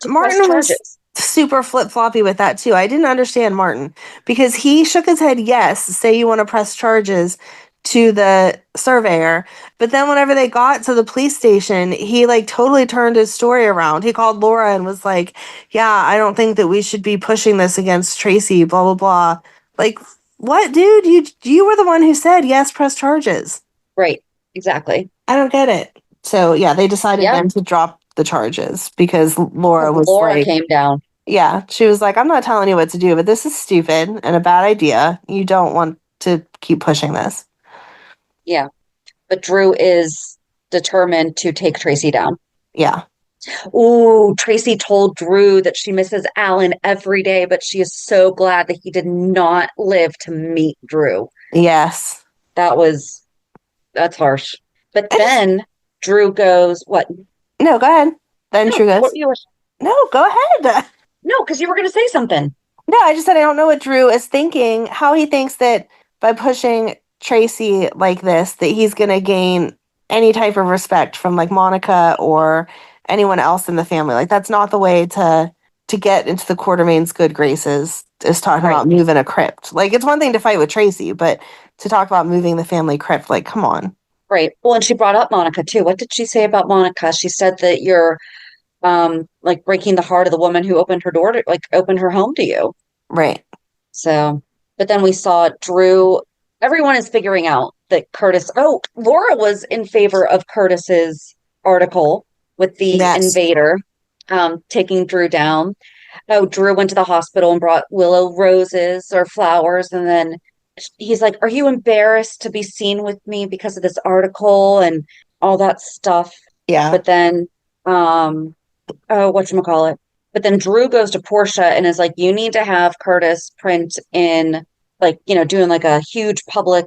Martin was super flip-floppy with that too. I didn't understand Martin because he shook his head yes, say you want to press charges to the surveyor, but then whenever they got to the police station, he like totally turned his story around. He called Laura and was like, yeah, I don't think that we should be pushing this against Tracy, blah blah blah. Like, what, dude? You were the one who said yes, press charges. Right. Exactly. I don't get it. So yeah, they decided then to drop the charges because Laura came down. Yeah, she was like, I'm not telling you what to do, but this is stupid and a bad idea. You don't want to keep pushing this. Yeah. But Drew is determined to take Tracy down. Yeah. Ooh, Tracy told Drew that she misses Alan every day, but she is so glad that he did not live to meet Drew. Yes. That's harsh. But then Drew goes, what? No, go ahead. Then Drew goes, no, go ahead. No, because you were going to say something. No, I just said I don't know what Drew is thinking, how he thinks that by pushing Tracy like this, that he's going to gain any type of respect from like Monica or anyone else in the family. Like that's not the way to get into the Quartermaine's good graces, is talking about moving a crypt. Like it's one thing to fight with Tracy, but to talk about moving the family crypt, like, come on. Right. Well, and she brought up Monica too. What did she say about Monica? She said that you're like breaking the heart of the woman who opened her door to opened her home to you. Right. So, but then we saw Drew. Everyone is figuring out that Curtis. Oh, Laura was in favor of Curtis's article with the Invader taking Drew down. Oh, Drew went to the hospital and brought Willow roses or flowers, and then he's like, "Are you embarrassed to be seen with me because of this article and all that stuff?" Yeah. But then, whatchamacallit? But then Drew goes to Portia and is like, you need to have Curtis print in, like, doing like a huge public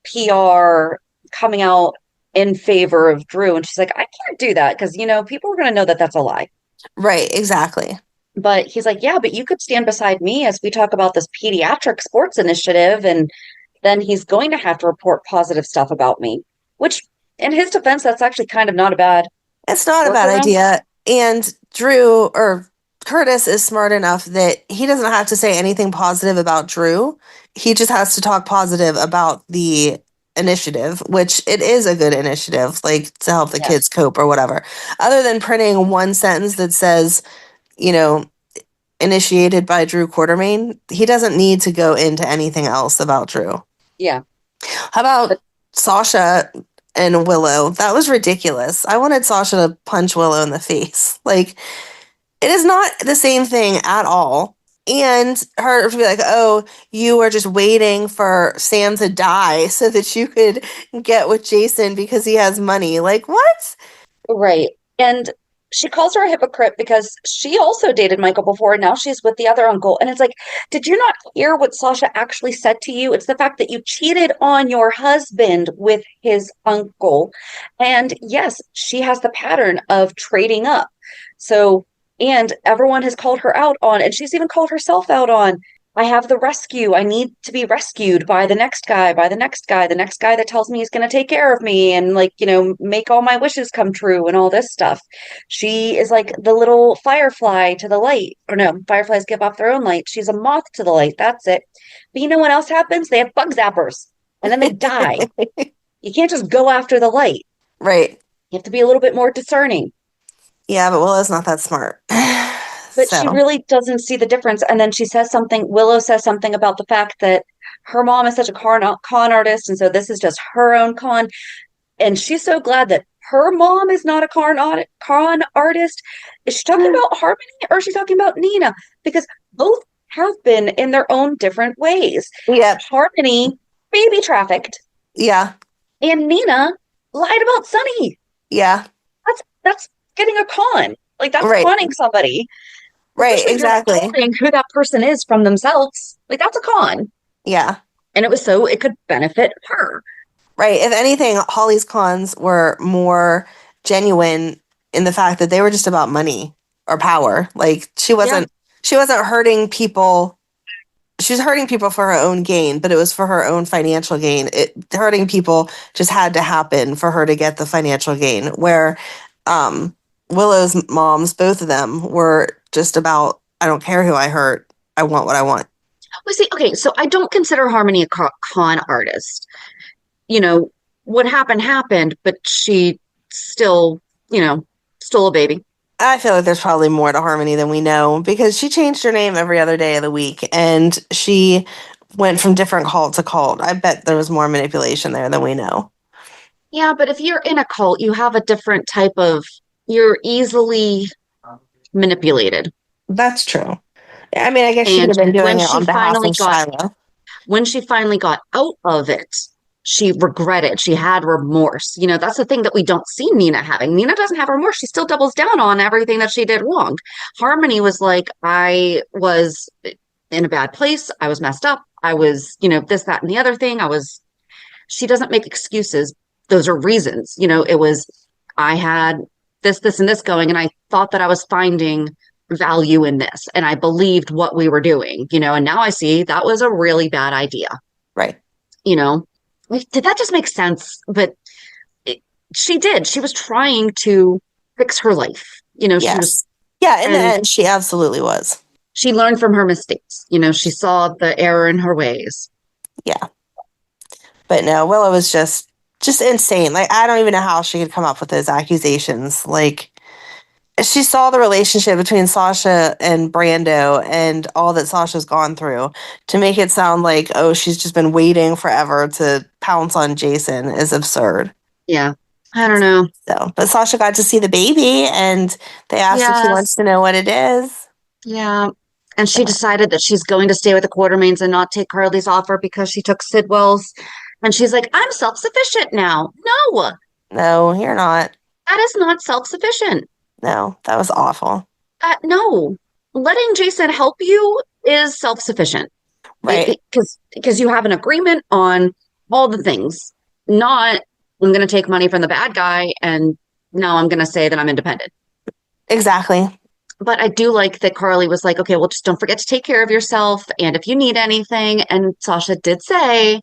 PR coming out in favor of Drew. And she's like, I can't do that because, people are going to know that that's a lie. Right, exactly. But he's like, yeah, but you could stand beside me as we talk about this pediatric sports initiative. And then he's going to have to report positive stuff about me, which in his defense, that's actually kind of not a bad. It's not a bad idea. And Drew or Curtis is smart enough that he doesn't have to say anything positive about Drew. He just has to talk positive about the initiative, which it is a good initiative, like to help the kids cope or whatever. Other than printing one sentence that says, initiated by Drew Quartermaine, he doesn't need to go into anything else about Drew. Yeah. How about Sasha and Willow? That was ridiculous. I wanted Sasha to punch Willow in the face. Like, it is not the same thing at all. And her to be like, oh, you were just waiting for Sam to die so that you could get with Jason because he has money. Like, what? Right. And she calls her a hypocrite because she also dated Michael before, and now she's with the other uncle. And it's like, did you not hear what Sasha actually said to you? It's the fact that you cheated on your husband with his uncle. And yes, she has the pattern of trading up. So, and everyone has called her out on, and she's even called herself out on, I have the rescue. I need to be rescued by the next guy, the next guy that tells me he's going to take care of me and make all my wishes come true and all this stuff. She is like the little firefly to the light. Or no, fireflies give off their own light. She's a moth to the light. That's it. But you know what else happens? They have bug zappers and then they die. You can't just go after the light. Right. You have to be a little bit more discerning. Yeah, but Willow's not that smart. But she really doesn't see the difference. And then Willow says something about the fact that her mom is such a con artist. And so this is just her own con. And she's so glad that her mom is not a con artist. Is she talking about Harmony or is she talking about Nina? Because both have been in their own different ways. Yeah. Harmony baby trafficked. Yeah. And Nina lied about Sunny. Yeah. That's getting a con. Like, that's right. conning somebody. Right, exactly. Who that person is from themselves. Like, that's a con. Yeah. And it was so it could benefit her. Right. If anything, Holly's cons were more genuine in the fact that they were just about money or power. Like, she wasn't hurting people. She was hurting people for her own gain, but it was for her own financial gain. Hurting people just had to happen for her to get the financial gain. Where Willow's moms, both of them, were just about, I don't care who I hurt. I want what I want. Well, see, okay, so I don't consider Harmony a con artist. What happened, but she still, stole a baby. I feel like there's probably more to Harmony than we know because she changed her name every other day of the week and she went from different cult to cult. I bet there was more manipulation there than we know. Yeah, but if you're in a cult, you have a different type of, you're easily manipulated. That's true. I mean, I guess she could have been doing it on behalf of Shiloh. When she finally got out of it, she regretted. She had remorse. That's the thing that we don't see Nina having. Nina doesn't have remorse. She still doubles down on everything that she did wrong. Harmony was like, I was in a bad place. I was messed up. I was, this, that, and the other thing. She doesn't make excuses. Those are reasons. It was, I had this, and this going, and I thought that I was finding value in this, and I believed what we were doing, and now I see that was a really bad idea. Right. Did that just make sense? But she did. She was trying to fix her life. Yes. She was. Yeah, in the end, she absolutely was. She learned from her mistakes. She saw the error in her ways. Yeah. But no, Willow was just insane. Like, I don't even know how she could come up with those accusations. Like, she saw the relationship between Sasha and Brando and all that Sasha's gone through to make it sound like, oh, she's just been waiting forever to pounce on Jason is absurd. Yeah. I don't know. So, but Sasha got to see the baby and they asked if she wants to know what it is. Yeah. And she decided that she's going to stay with the Quartermaines and not take Carly's offer because she took Sidwell's. And she's like, I'm self-sufficient now. No, you're not. That is not self-sufficient. No, that was awful. No. letting Jason help you is self-sufficient. Right. Because you have an agreement on all the things, not I'm going to take money from the bad guy and now I'm going to say that I'm independent. Exactly. But I do like that Carly was like, okay, well, just don't forget to take care of yourself. And if you need anything, and Sasha did say,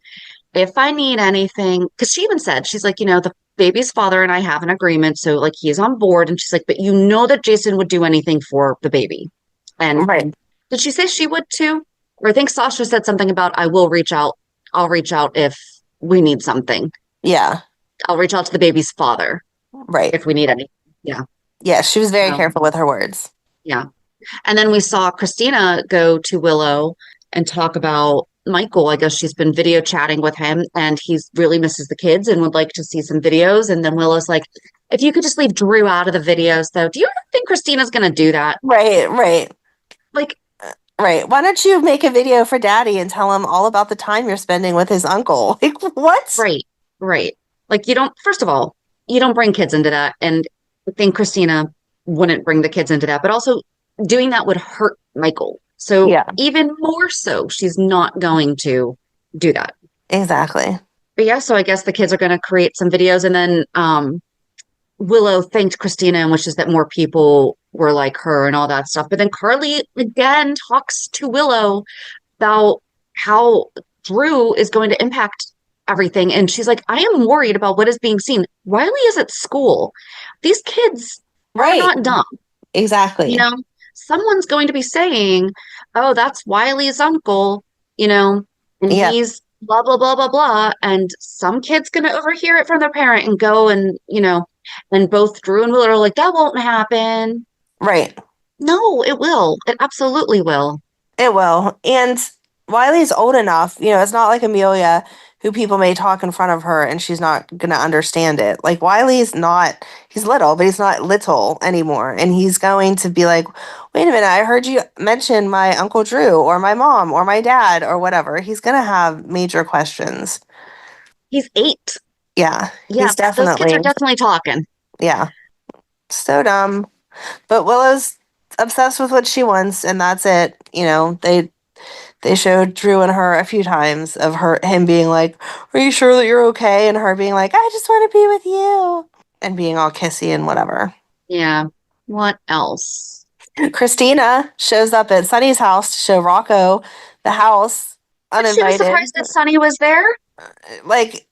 if I need anything, because she even said, she's like, the baby's father and I have an agreement. So like he's on board. And she's like, but you know that Jason would do anything for the baby. And Right. did she say she would too? Or I think Sasha said something about, I will reach out. I'll reach out if we need something. Yeah. I'll reach out to the baby's father Right. if we need anything. Yeah. Yeah, she was very careful with her words. Yeah. And then we saw Kristina go to Willow and talk about Michael. I guess she's been video chatting with him and he's really misses the kids and would like to see some videos. And then Willow's like, if you could just leave Drew out of the videos, though, do you think Kristina's going to do that? Right, right. Like, right. Why don't you make a video for Daddy and tell him all about the time you're spending with his uncle? Like, what? right, right. Like, first of all, you don't bring kids into that. And I think Kristina wouldn't bring the kids into that. But also, doing that would hurt Michael. So Yeah. even more so, she's not going to do that. Exactly. But yeah, so I guess the kids are going to create some videos. And then Willow thanked Kristina and wishes that more people were like her and all that stuff. But then Carly again talks to Willow about how Drew is going to impact everything. And she's like, I am worried about what is being seen. Wiley is at school. These kids are not dumb. Exactly. Someone's going to be saying, oh, that's Wiley's uncle, and he's blah, blah, blah, blah, blah. And some kid's going to overhear it from their parent and go and, and both Drew and Willow are like, that won't happen. Right. No, it will. It absolutely will. It will. And Wiley's old enough, it's not like Amelia, who people may talk in front of her and she's not going to understand it. Like, Wiley's not, he's little, but he's not little anymore. And he's going to be like, wait a minute, I heard you mention my Uncle Drew or my mom or my dad or whatever. He's going to have major questions. He's 8. Yeah. Yeah, He's definitely. those kids are definitely talking. Yeah. So dumb. But Willow's obsessed with what she wants, and that's it. They showed Drew and her a few times of him being like, are you sure that you're okay? And her being like, I just want to be with you. And being all kissy and whatever. Yeah. What else? Kristina shows up at Sunny's house to show Rocco the house uninvited. She was surprised that Sunny was there. Like,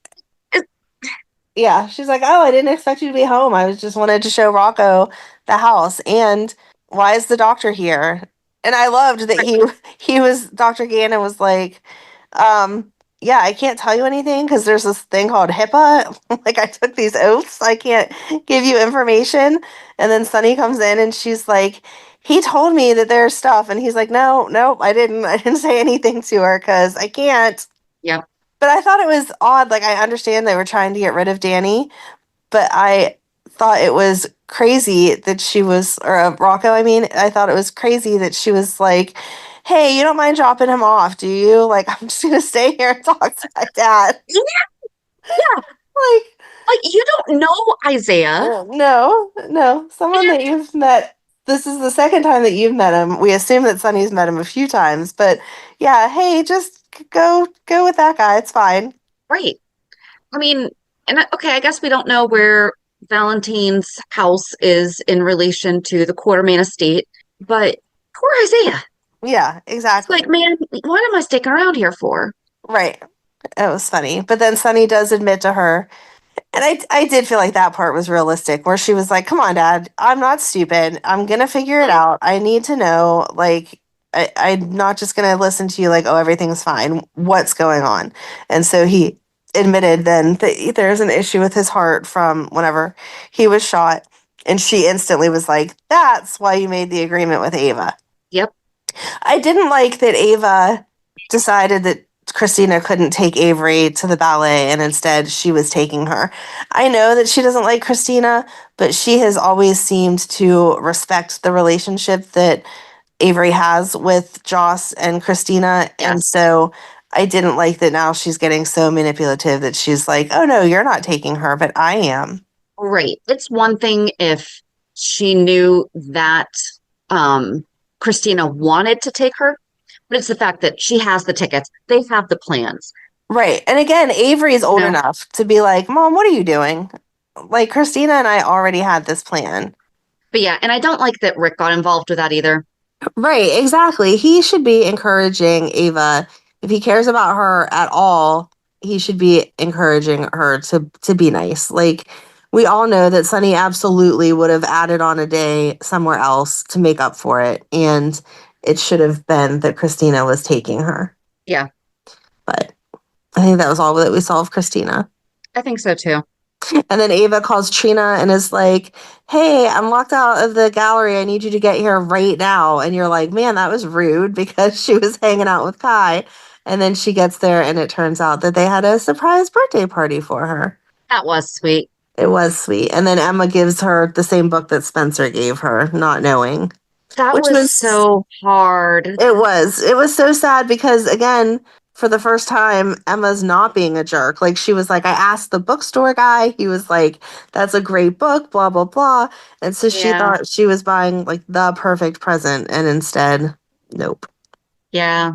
yeah. She's like, oh, I didn't expect you to be home. I just wanted to show Rocco the house. And why is the doctor here? And I loved that Dr. Gannon was like, yeah, I can't tell you anything because there's this thing called HIPAA. Like, I took these oaths. I can't give you information. And then Sunny comes in and she's like, he told me that there's stuff. And he's like, no, I didn't say anything to her because I can't. Yeah. But I thought it was odd. Like, I understand they were trying to get rid of Danny, but I thought it was crazy that she was, or Rocco, I mean, I thought it was crazy that she was like, hey, you don't mind dropping him off, do you? Like, I'm just going to stay here and talk to my dad. Yeah. Like you don't know Isaiah. No. Someone that you've met, this is the second time that you've met him. We assume that Sunny's met him a few times, but yeah, hey, just go with that guy. It's fine. Right. I mean, and okay, I guess we don't know where Valentine's house is in relation to the Quartermaine estate, but poor Isaiah. Yeah, exactly. It's like, man, what am I sticking around here for? Right. It was funny. But then Sunny does admit to her, and I did feel like that part was realistic, where she was like, come on, Dad, I'm not stupid. I'm going to figure it out. I need to know, like, I'm not just going to listen to you like, oh, everything's fine. What's going on? And so he admitted then that there's an issue with his heart from whenever he was shot. And she instantly was like, that's why you made the agreement with Ava. Yep. I didn't like that Ava decided that Kristina couldn't take Avery to the ballet and instead she was taking her. I know that she doesn't like Kristina, but she has always seemed to respect the relationship that Avery has with Joss and Kristina. Yes. And so I didn't like that now she's getting so manipulative that she's like, oh no, you're not taking her, but I am. Right. It's one thing if she knew that Kristina wanted to take her, but it's the fact that she has the tickets. They have the plans. Right. And again, Avery is old enough to be like, Mom, what are you doing? Like, Kristina and I already had this plan. But yeah, and I don't like that Rick got involved with that either. Right, exactly. He should be encouraging Ava. If he cares about her at all, he should be encouraging her to be nice. Like, we all know that Sunny absolutely would have added on a day somewhere else to make up for it. And it should have been that Kristina was taking her. Yeah. But I think that was all that we saw of Kristina. I think so too. And then Ava calls Trina and is like, hey, I'm locked out of the gallery. I need you to get here right now. And you're like, man, that was rude because she was hanging out with Kai. And then she gets there and it turns out that they had a surprise birthday party for her. That was sweet. It was sweet. And then Emma gives her the same book that Spencer gave her, not knowing. That was so hard. It was. It was so sad because, again, for the first time, Emma's not being a jerk. Like, she was like, I asked the bookstore guy. He was like, that's a great book, blah, blah, blah. And so she thought she was buying, like, the perfect present. And instead, nope. Yeah.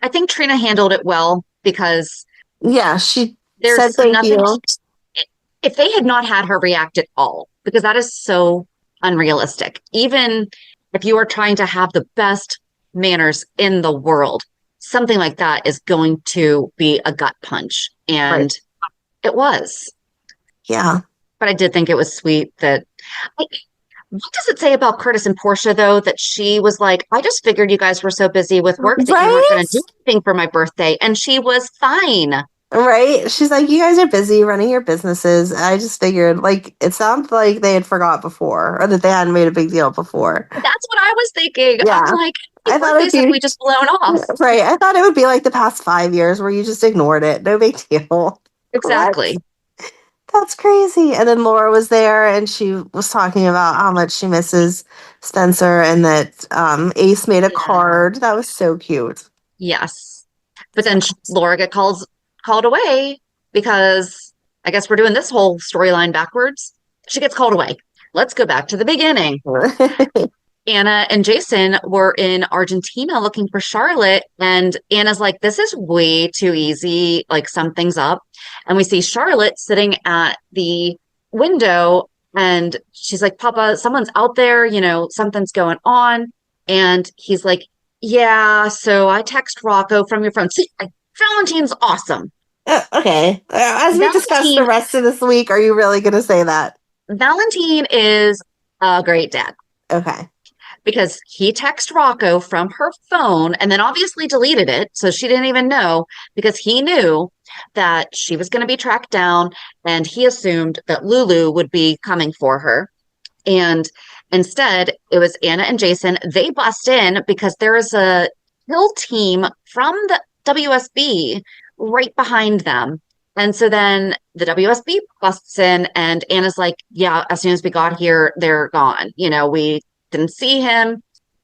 I think Trina handled it well because... Yeah, she said thank you. If they had not had her react at all, because that is so unrealistic. Even if you are trying to have the best manners in the world, something like that is going to be a gut punch. And it was. Yeah. But I did think it was sweet that... what does it say about Curtis and Portia, though, that she was like, I just figured you guys were so busy with work that you weren't going to do anything for my birthday. And she was fine. Right? She's like, you guys are busy running your businesses. I just figured, like, it sounds like they had forgot before or that they hadn't made a big deal before. That's what I was thinking. Yeah. I'm like, I thought it would be, we just blown off. Right. I thought it would be like the past 5 years where you just ignored it. No big deal. Exactly. What? That's crazy. And then Laura was there and she was talking about how much she misses Spencer and that Ace made a card. That was so cute. Yes. But then Laura gets called away because I guess we're doing this whole storyline backwards. She gets called away. Let's go back to the beginning. Anna and Jason were in Argentina looking for Charlotte, and Anna's like, this is way too easy, like something's up. And we see Charlotte sitting at the window and she's like, Papa, someone's out there, you know, something's going on. And he's like, yeah, so I text Rocco from your phone. See, Valentine's awesome. Okay. As we discuss the rest of this week, are you really going to say that? Valentine is a great dad. Okay. Because he texted Rocco from her phone and then obviously deleted it. So she didn't even know because he knew that she was going to be tracked down and he assumed that Lulu would be coming for her. And instead, it was Anna and Jason. They bust in because there is a kill team from the WSB right behind them. And so then the WSB busts in and Anna's like, yeah, as soon as we got here, they're gone. You know, we didn't see him.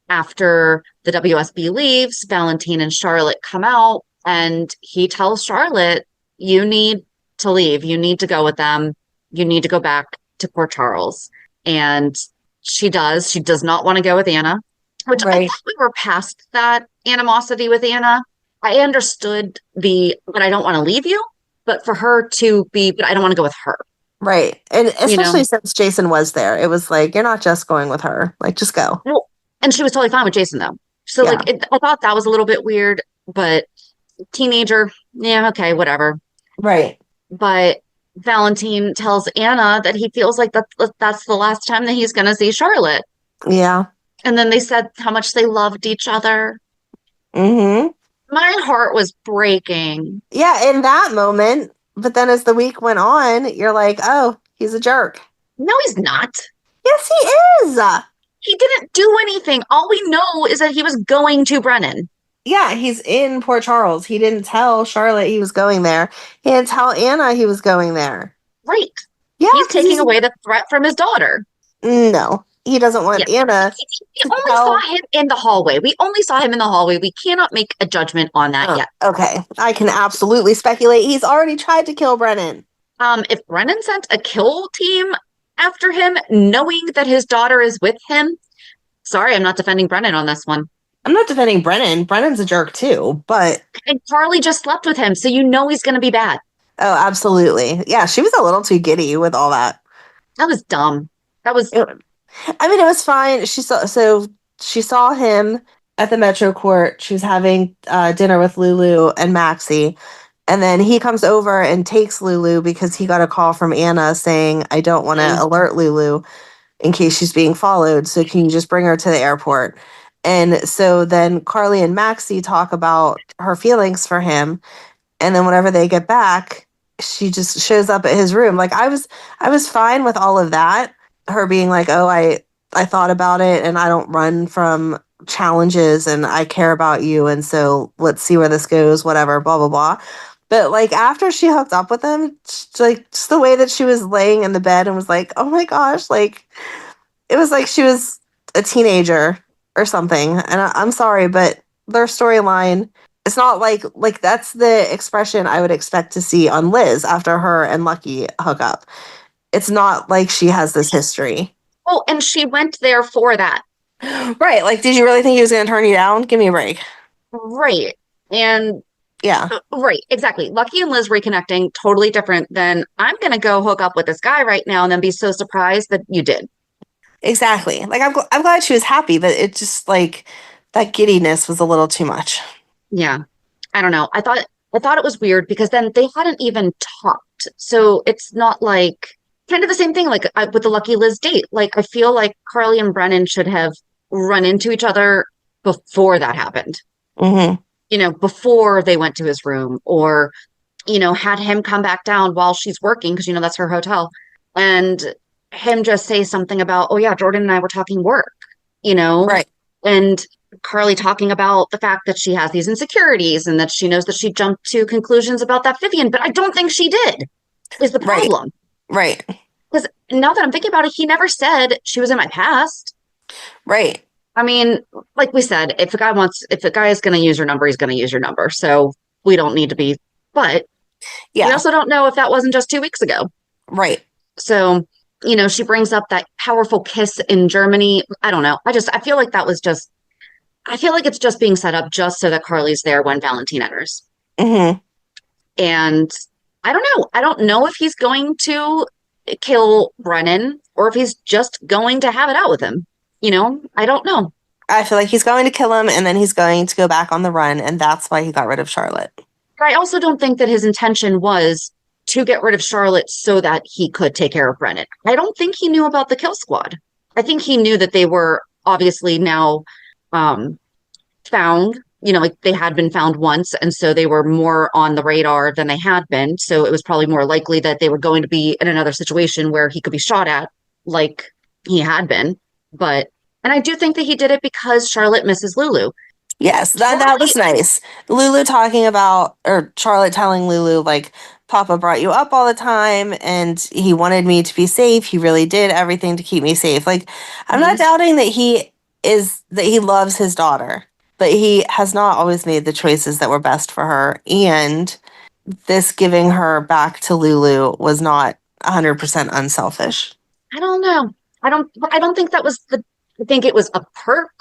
After the WSB leaves, Valentine and Charlotte come out and he tells Charlotte, you need to leave. You need to go with them. You need to go back to Port Charles. And she does. She does not want to go with Anna, which I thought we were past that animosity with Anna. I understood but I don't want to leave you, but for her to be, but I don't want to go with her. Right. And especially since Jason was there, it was like, you're not just going with her. Like, just go. Well, and she was totally fine with Jason, though. So, I thought that was a little bit weird, but teenager, yeah, okay, whatever. Right. But Valentine tells Anna that he feels like that's the last time that he's going to see Charlotte. Yeah. And then they said how much they loved each other. Mm-hmm. My heart was breaking. Yeah, in that moment. But then as the week went on, you're like, oh, he's a jerk. No, he's not. Yes, he is. He didn't do anything. All we know is that he was going to Brennan. Yeah, he's in Port Charles. He didn't tell Charlotte he was going there. He didn't tell Anna he was going there. Right. Yeah, he's taking away the threat from his daughter. No, he doesn't want Anna. We only saw him in the hallway. We cannot make a judgment on that yet. Okay, I can absolutely speculate. He's already tried to kill Brennan. If Brennan sent a kill team after him, knowing that his daughter is with him, Sorry, I'm not defending Brennan on this one. I'm not defending Brennan. Brennan's a jerk too, but... And Carly just slept with him, so you know he's going to be bad. Oh, absolutely. Yeah, she was a little too giddy with all that. That was dumb. That was... I mean, it was fine. She saw him at the Metro Court. She was having dinner with Lulu and Maxie. And then he comes over and takes Lulu because he got a call from Anna saying, I don't want to alert Lulu in case she's being followed. So can you just bring her to the airport? And so then Carly and Maxie talk about her feelings for him. And then whenever they get back, she just shows up at his room. Like I was fine with all of that. Her being like, oh, I thought about it and I don't run from challenges and I care about you. And so let's see where this goes, whatever, blah, blah, blah. But like after she hooked up with him, like just the way that she was laying in the bed and was like, oh my gosh, like it was like she was a teenager or something. And I'm sorry, but their storyline, it's not like that's the expression I would expect to see on Liz after her and Lucky hook up. It's not like she has this history. Oh, and she went there for that. Right. Like, did you really think he was going to turn you down? Give me a break. Right. And yeah. Right. Exactly. Lucky and Liz reconnecting, totally different than I'm going to go hook up with this guy right now and then be so surprised that you did. Exactly. Like, I'm glad she was happy, but it just like that giddiness was a little too much. Yeah. I don't know. I thought it was weird because then they hadn't even talked. So it's not like kind of the same thing like with the Lucky Liz date. Like I feel like Carly and Brennan should have run into each other before that happened. Mm-hmm. You know, before they went to his room or, you know, had him come back down while she's working because, you know, that's her hotel and him just say something about, oh yeah, Jordan and I were talking work, you know, right. And Carly talking about the fact that she has these insecurities and that she knows that she jumped to conclusions about that Vivian, but I don't think she did is the problem. Right. Because now that I'm thinking about it, he never said she was in my past. Right. I mean, like we said, if a guy is going to use your number, he's going to use your number. So we don't need to be, but we also don't know if that wasn't just 2 weeks ago. Right. So, you know, she brings up that powerful kiss in Germany. I don't know. I feel like I feel like it's just being set up just so that Carly's there when Valentine enters. Mm-hmm. And I don't know. I don't know if he's going to kill Brennan or if he's just going to have it out with him. You know, I don't know. I feel like he's going to kill him and then he's going to go back on the run. And that's why he got rid of Charlotte. But I also don't think that his intention was to get rid of Charlotte so that he could take care of Brennan. I don't think he knew about the kill squad. I think he knew that they were obviously now found, you know, like they had been found once. And so they were more on the radar than they had been. So it was probably more likely that they were going to be in another situation where he could be shot at like he had been. And I do think that he did it because Charlotte misses Lulu. Yes, that was nice. Lulu talking about, or Charlotte telling Lulu, like, Papa brought you up all the time and he wanted me to be safe. He really did everything to keep me safe. Like, I'm not doubting that he loves his daughter, but he has not always made the choices that were best for her. And this giving her back to Lulu was not 100% unselfish. I don't know. I don't think that was I think it was a perk,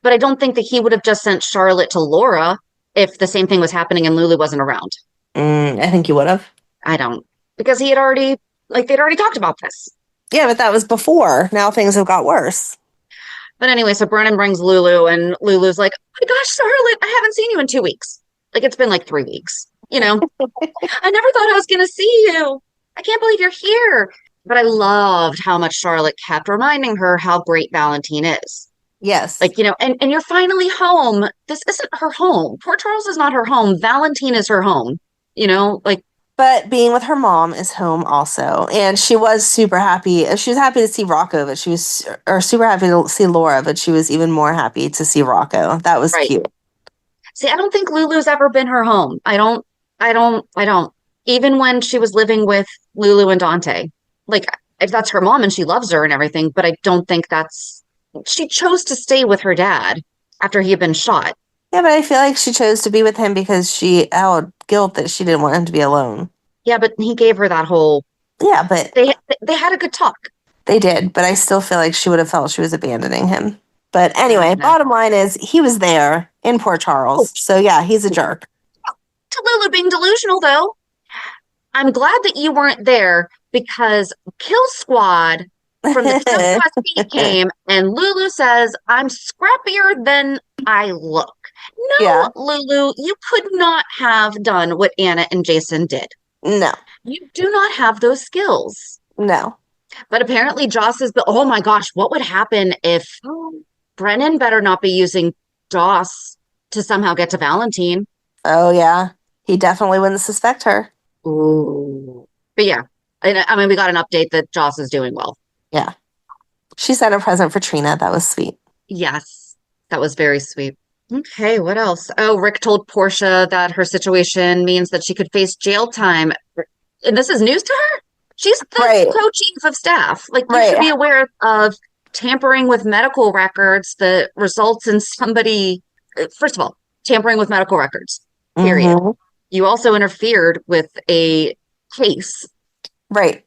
but I don't think that he would have just sent Charlotte to Laura if the same thing was happening and Lulu wasn't around. I think you would have. I don't. Because they'd already talked about this. Yeah, but that was before. Now things have got worse. But anyway, so Brennan brings Lulu and Lulu's like, oh my gosh, Charlotte, I haven't seen you in 2 weeks. Like it's been like 3 weeks, you know? I never thought I was going to see you. I can't believe you're here. But I loved how much Charlotte kept reminding her how great Valentine is. Yes. Like, you know, and you're finally home. This isn't her home. Port Charles is not her home. Valentine is her home, you know, like. But being with her mom is home also. And she was super happy. She was happy to see Rocco, but super happy to see Laura, but she was even more happy to see Rocco. That was cute. See, I don't think Lulu's ever been her home. I don't. Even when she was living with Lulu and Dante, like if that's her mom and she loves her and everything, but I don't think she chose to stay with her dad after he had been shot. Yeah, but I feel like she chose to be with him because she held guilt that she didn't want him to be alone. Yeah, but he gave her that whole... Yeah, but... They had a good talk. They did, but I still feel like she would have felt she was abandoning him. But anyway, Okay. bottom line is he was there in Port Charles. So yeah, he's a jerk. To Lulu being delusional, though, I'm glad that you weren't there because Kill Squad from the Southwest came and Lulu says, I'm scrappier than I look. No, Yeah. Lulu, you could not have done what Anna and Jason did. No. You do not have those skills. No. But apparently Joss is oh my gosh, what would happen if Brennan better not be using Joss to somehow get to Valentine? Oh yeah. He definitely wouldn't suspect her. Ooh. But yeah, I mean, we got an update that Joss is doing well. Yeah. She sent a present for Trina. That was sweet. Yes, that was very sweet. Okay, what else? Oh, Rick told Portia that her situation means that she could face jail time. And this is news to her? She's the co-chief of staff. Like, you should be aware of tampering with medical records that results in somebody, first of all, tampering with medical records, period. Mm-hmm. You also interfered with a case. Right.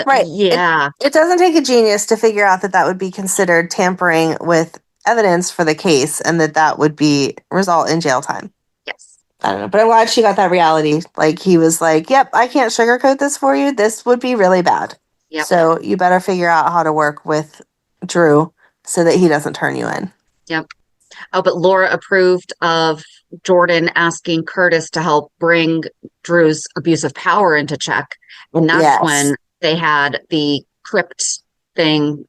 Right. Yeah. It doesn't take a genius to figure out that that would be considered tampering with evidence for the case and that would be result in jail time. Yes. I don't know, but I'm glad she got that reality. Like, he was like, yep, I can't sugarcoat this for you. This would be really bad. Yep. So you better figure out how to work with Drew so that he doesn't turn you in. Yep. Oh, but Laura approved of Jordan asking Curtis to help bring Drew's abuse of power into check. And that's when they had the crypt thing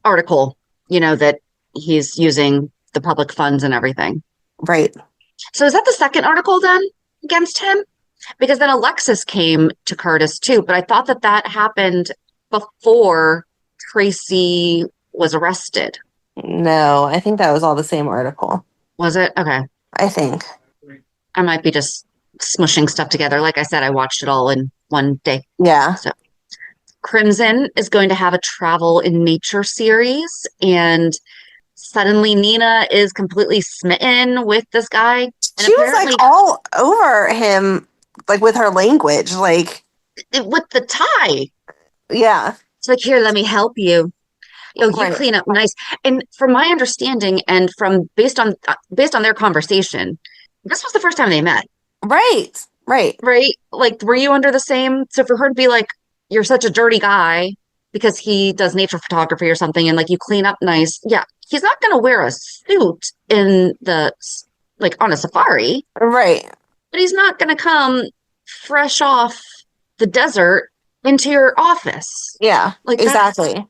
article, that he's using the public funds and everything. Right. So is that the second article then against him? Because then Alexis came to Curtis too, but I thought that happened before Tracy was arrested. No, I think that was all the same article. Was it? Okay. I think. I might be just smushing stuff together. Like I said, I watched it all in one day. Yeah. So Crimson is going to have a travel in nature series, and suddenly Nina is completely smitten with this guy. And she was like all over him, like with her language, like with the tie. Yeah. It's like, here, let me help you. You clean up nice. And from my understanding, and from based on their conversation, this was the first time they met. Right. Like, were you under the same? So for her to be like, you're such a dirty guy because he does nature photography or something, and like you clean up nice. Yeah, he's not going to wear a suit in on a safari. Right. But he's not going to come fresh off the desert into your office. Yeah, like exactly.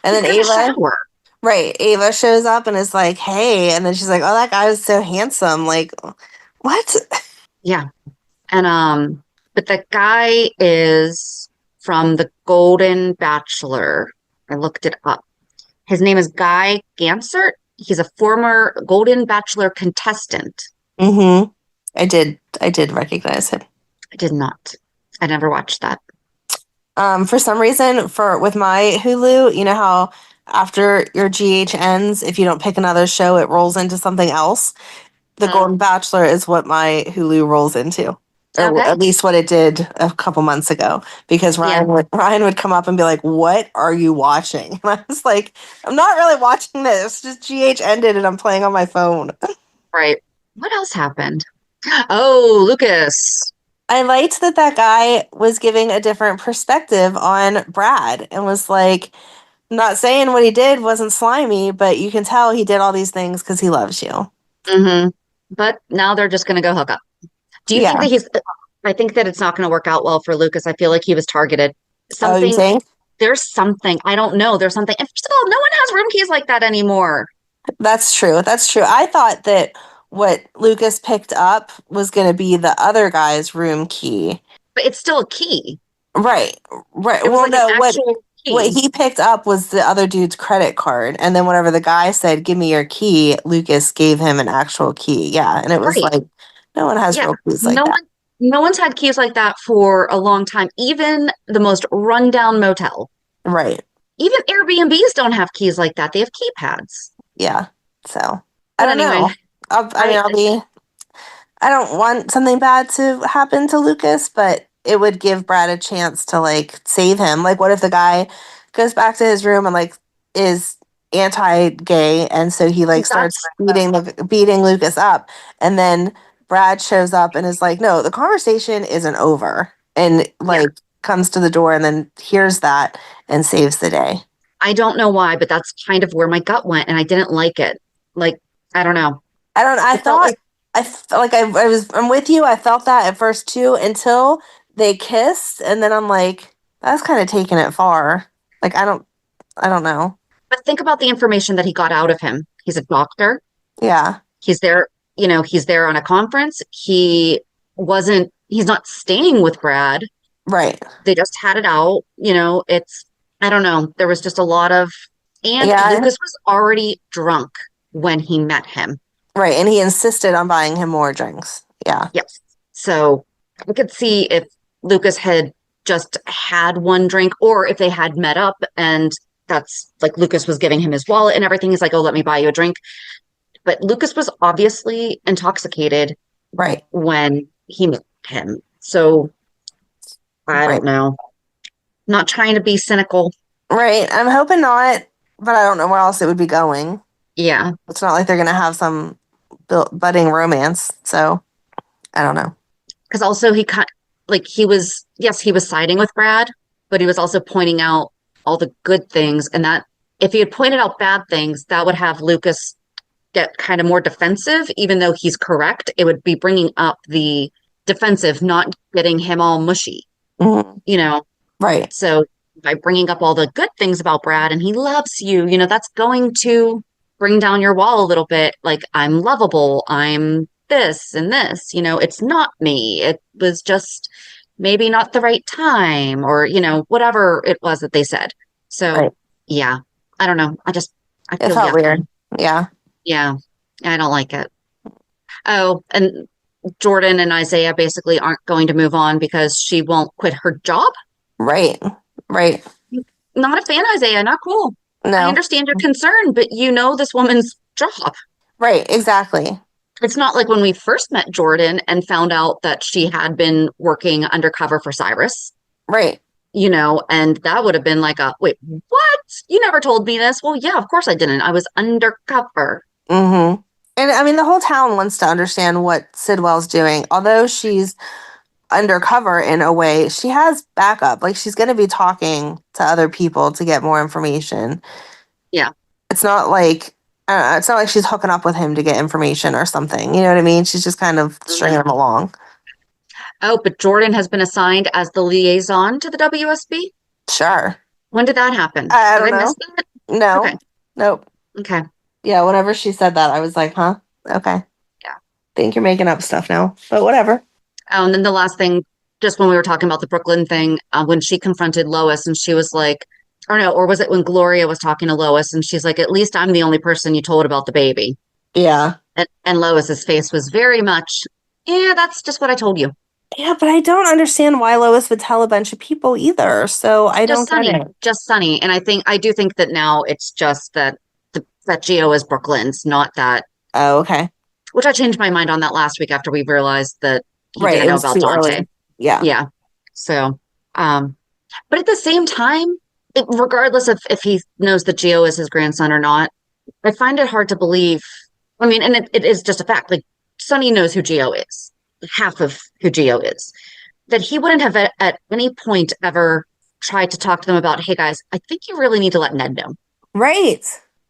And then Ava shows up and is like, hey, and then she's like, oh, that guy was so handsome. Like, what? Yeah. And but the guy is from the Golden Bachelor. I looked it up. His name is Guy Gansert. He's a former Golden Bachelor contestant. Mm-hmm. I did recognize him. I did not. I never watched that. For some reason, with my Hulu, you know how after your GH ends, if you don't pick another show, it rolls into something else. The Golden Bachelor is what my Hulu rolls into. Or at least what it did a couple months ago. Because Ryan would come up and be like, what are you watching? And I was like, I'm not really watching this. Just GH ended and I'm playing on my phone. Right. What else happened? Oh, Lucas. I liked that guy was giving a different perspective on Brad and was like, not saying what he did wasn't slimy, but you can tell he did all these things because he loves you. Mm-hmm. But now they're just going to go hook up. Do you think that I think that it's not going to work out well for Lucas. I feel like he was targeted. You think? There's something. I don't know. There's something. And first of all, no one has room keys like that anymore. That's true. I thought that what Lucas picked up was going to be the other guy's room key. But it's still a key. Right. Well, no, what he picked up was the other dude's credit card. And then whenever the guy said, give me your key, Lucas gave him an actual key. Yeah. And it was like, no one has real keys like that. No one's had keys like that for a long time. Even the most rundown motel. Right. Even Airbnbs don't have keys like that. They have keypads. Yeah. So, I don't know. I don't want something bad to happen to Lucas, but it would give Brad a chance to like save him. Like, what if the guy goes back to his room and like is anti-gay, and so he like starts beating Lucas up, and then Brad shows up and is like, no, the conversation isn't over, and like comes to the door and then hears that and saves the day. I don't know why, but that's kind of where my gut went, and I didn't like it. Like, I don't know. I'm with you. I felt that at first too, until they kissed, and then I'm like, that's kind of taking it far. Like, I don't know. But think about the information that he got out of him. He's a doctor. Yeah. He's there, he's there on a conference. He's not staying with Brad. Right. They just had it out. I don't know. There was just a lot of, and Lucas was already drunk when he met him. Right. And he insisted on buying him more drinks. Yeah. Yes. So we could see if Lucas had just had one drink, or if they had met up and that's like Lucas was giving him his wallet and everything. He's like, oh, let me buy you a drink. But Lucas was obviously intoxicated when he met him. So I don't know. Not trying to be cynical. Right. I'm hoping not, but I don't know where else it would be going. Yeah. It's not like they're going to have some budding romance. So I don't know. Because also he was siding with Brad, but he was also pointing out all the good things. And that if he had pointed out bad things, that would have Lucas get kind of more defensive, even though he's correct. It would be bringing up the defensive, not getting him all mushy, Right. So by bringing up all the good things about Brad and he loves you, that's going to bring down your wall a little bit. Like, I'm lovable. I'm this and this, it's not me. It was just maybe not the right time, or, whatever it was that they said. So yeah, I don't know. I feel it felt weird. Yeah. Yeah. I don't like it. Oh, and Jordan and Isaiah basically aren't going to move on because she won't quit her job. Right. Not a fan, Isaiah. Not cool. No. I understand your concern, but this woman's job. Right. Exactly. It's not like when we first met Jordan and found out that she had been working undercover for Cyrus. Right. And that would have been like wait, what? You never told me this. Well, yeah, of course I didn't. I was undercover. Mm-hmm. And I mean, the whole town wants to understand what Sidwell's doing. Although she's undercover in a way, she has backup. Like, she's going to be talking to other people to get more information. Yeah. It's not like she's hooking up with him to get information or something. You know what I mean? She's just kind of stringing him along. Oh, but Jordan has been assigned as the liaison to the WSB? Sure. When did that happen? I don't know. Miss that? No. Okay. Nope. Okay. Yeah, whenever she said that, I was like, huh? Okay. Yeah. Think you're making up stuff now, but whatever. Oh, and then the last thing, just when we were talking about the Brooklyn thing, when she confronted Lois and she was like, or was it when Gloria was talking to Lois and she's like, at least I'm the only person you told about the baby. Yeah. And Lois's face was very much, yeah, that's just what I told you. Yeah, but I don't understand why Lois would tell a bunch of people either. So I don't get it. Just Sunny. And I do think that now it's just that that Gio is Brook Lynn's, not that. Oh, okay. Which I changed my mind on that last week after we realized that he didn't know about Dante. Early. Yeah. Yeah. So, but at the same time, regardless of if he knows that Gio is his grandson or not, I find it hard to believe. I mean, and it is just a fact. Like, Sunny knows who Gio is, half of who Gio is, that he wouldn't have at any point ever tried to talk to them about, hey guys, I think you really need to let Ned know. Right.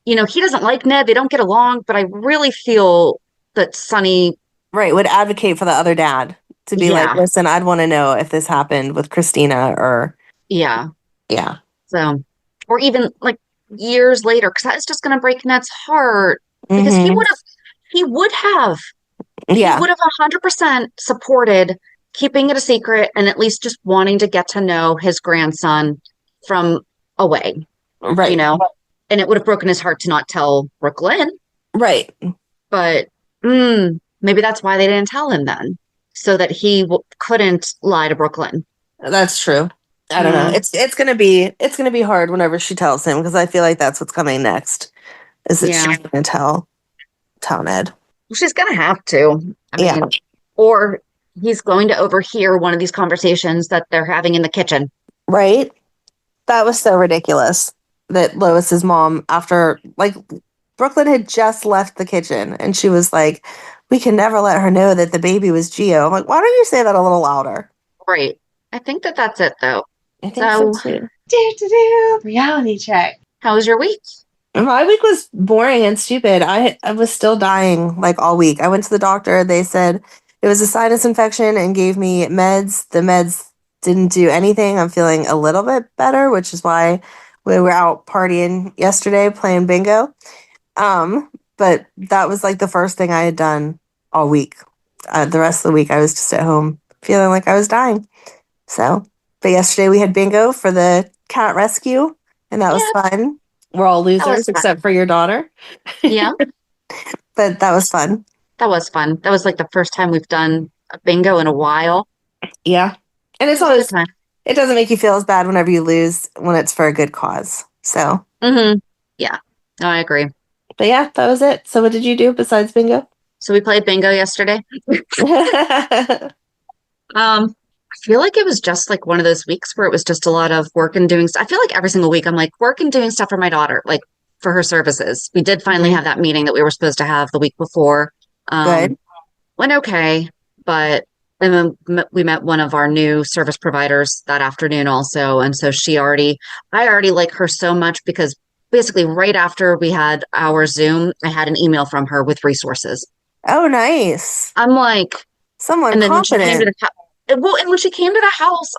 He doesn't like Ned. They don't get along, but I really feel that Sunny would advocate for the other dad to be like, listen, I'd want to know if this happened with Kristina or. Yeah. Yeah. So, or even like years later, because that is just going to break Ned's heart because he would have 100% supported keeping it a secret and at least just wanting to get to know his grandson from away. Right. And it would have broken his heart to not tell Brook Lynn. Right. But maybe that's why they didn't tell him then, so that he couldn't lie to Brook Lynn. That's true. I don't know. It's gonna be hard whenever she tells him, because I feel like that's what's coming next. Is that she's gonna tell Ned? Well, she's gonna have to. I mean, or he's going to overhear one of these conversations that they're having in the kitchen. Right. That was so ridiculous. that Lois's mom, after like Brooklyn had just left the kitchen and she was like, we can never let her know that the baby was Gio. I'm like, why don't you say that a little louder? Right. I think that's it though. I think so too. Reality check. How was your week? My week was boring and stupid. I was still dying like all week. I went to the doctor. They said it was a sinus infection and gave me meds. The meds didn't do anything. I'm feeling a little bit better, which is why we were out partying yesterday playing bingo. But that was like the first thing I had done all week. The rest of the week I was just at home feeling like I was dying. So, but yesterday we had bingo for the cat rescue and that was fun. We're all losers except for your daughter. Yeah. But that was fun. That was fun. That was like the first time we've done a bingo in a while. Yeah. And it's It was a always, good time. it doesn't make you feel as bad whenever you lose when it's for a good cause. So, Yeah. No, I agree. but yeah, that was it. So what did you do besides bingo? So we played bingo yesterday. I feel like it was just like one of those weeks where it was just a lot of work and doing stuff. I feel like every single week I'm like work and doing stuff for my daughter, like for her services. We did finally have that meeting that we were supposed to have the week before. Good. Went okay, but and then we met one of our new service providers that afternoon also. And so I already like her so much because basically right after we had our Zoom, I had an email from her with resources. Oh, nice. I'm like, Someone and then when she came to confident. and when she came to the house,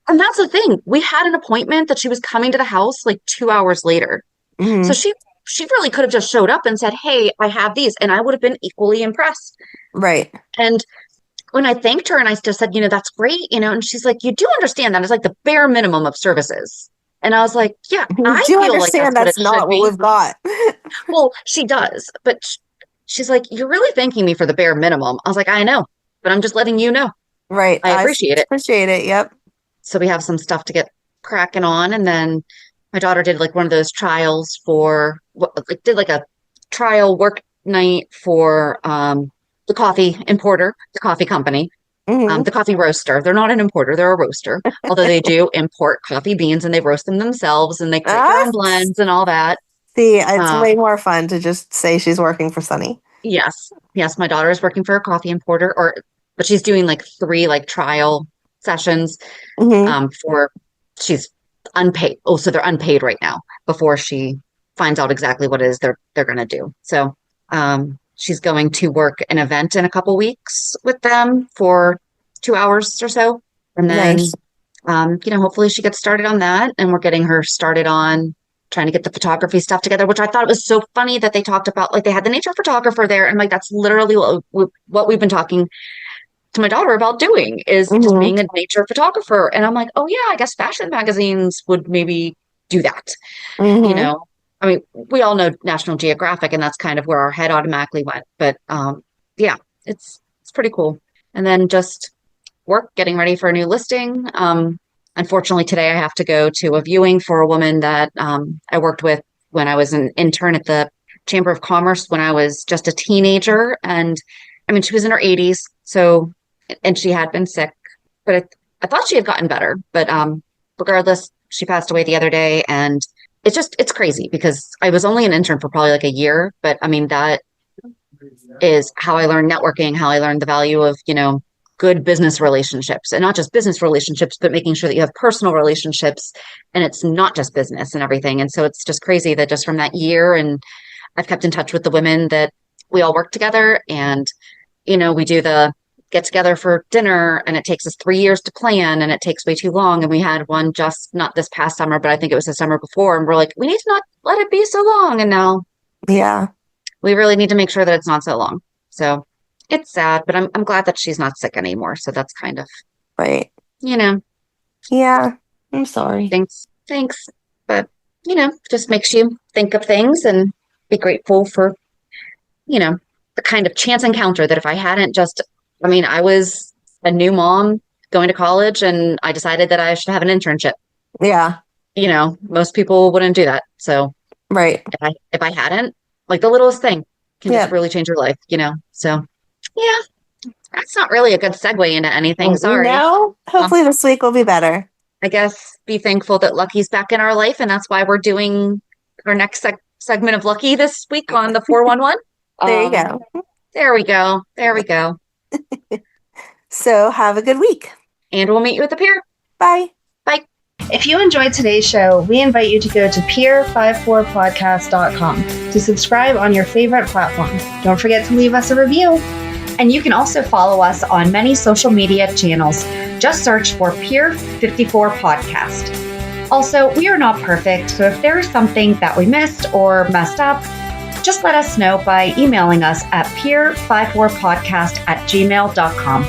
and that's the thing. We had an appointment that she was coming to the house like 2 hours later. So Mhm. she really could have just showed up and said, "Hey, I have these," and I would have been equally impressed. Right. And when I thanked her and I just said, "That's great," and she's like, "You do understand that is like the bare minimum of services." And I was like, "Yeah, I Do you feel like understand that's what it that's should not what be." we've got? Well, she does, but she's like, "You're really thanking me for the bare minimum." I was like, "I know, but I'm just letting you know. Right. I I appreciate it." appreciate it. Yep. So we have some stuff to get cracking on. And then my daughter did like one of those trials did like a trial work night for the coffee importer, the coffee company, Hmm. the coffee roaster. They're not an importer, they're a roaster, although they do import coffee beans and they roast them themselves and they create their Ah, own blends and all that. see, it's Uh, way more fun to just say she's working for Sunny. yes, yes, my daughter is working for a coffee importer, but she's doing like 3 like trial sessions Hmm. for she's unpaid. Oh, so they're unpaid right now before she finds out exactly what it is they're going to do. So she's going to work an event in a couple weeks with them for 2 hours or so, and then Nice. hopefully she gets started on that, and we're getting her started on trying to get the photography stuff together, which I thought was so funny that they talked about, like they had the nature photographer there, and like that's literally what we've been talking to my daughter about doing is just Hmm. being a nature photographer. And I'm like, oh yeah, I guess fashion magazines would maybe do that. You Hmm. know, I mean, we all know National Geographic, and that's kind of where our head automatically went. But yeah, it's pretty cool. And then just work, getting ready for a new listing. Unfortunately, today I have to go to a viewing for a woman that I worked with when I was an intern at the Chamber of Commerce when I was just a teenager. And I mean, she was in her 80s, so and she had been sick, but I thought she had gotten better. But regardless, she passed away the other day, and it's crazy because I was only an intern for probably like a year, but I mean that is how I learned networking, how I learned the value of, good business relationships and not just business relationships, but making sure that you have personal relationships and it's not just business and everything. And so it's just crazy that just from that year, and I've kept in touch with the women that we all work together, and, we do the get together for dinner, and it takes us 3 years to plan, and it takes way too long. And we had one just not this past summer, but I think it was the summer before. And we're like, we need to not let it be so long. And now Yeah. we really need to make sure that it's not so long. So it's sad, but I'm glad that she's not sick anymore. So that's kind of, Right. you know, Yeah. I'm sorry. thanks. But, just makes you think of things and be grateful for, the kind of chance encounter that if I hadn't I was a new mom going to college and I decided that I should have an internship. Yeah. Most people wouldn't do that. So Right. if I hadn't, like the littlest thing can just Yeah. really change your life, So yeah, that's not really a good segue into anything. Sorry. No. Um, Hopefully this week will be better. I guess, be thankful that Lucky's back in our life, and that's why we're doing our next segment of Lucky this week on the 411. There you go. There we go. There we go. So have a good week. And we'll meet you at the pier. Bye. Bye. If you enjoyed today's show, we invite you to go to pier54podcast.com to subscribe on your favorite platform. Don't forget to leave us a review. And you can also follow us on many social media channels. Just search for Pier 54 Podcast. Also, we are not perfect, so if there is something that we missed or messed up, just let us know by emailing us at pier54podcast@gmail.com.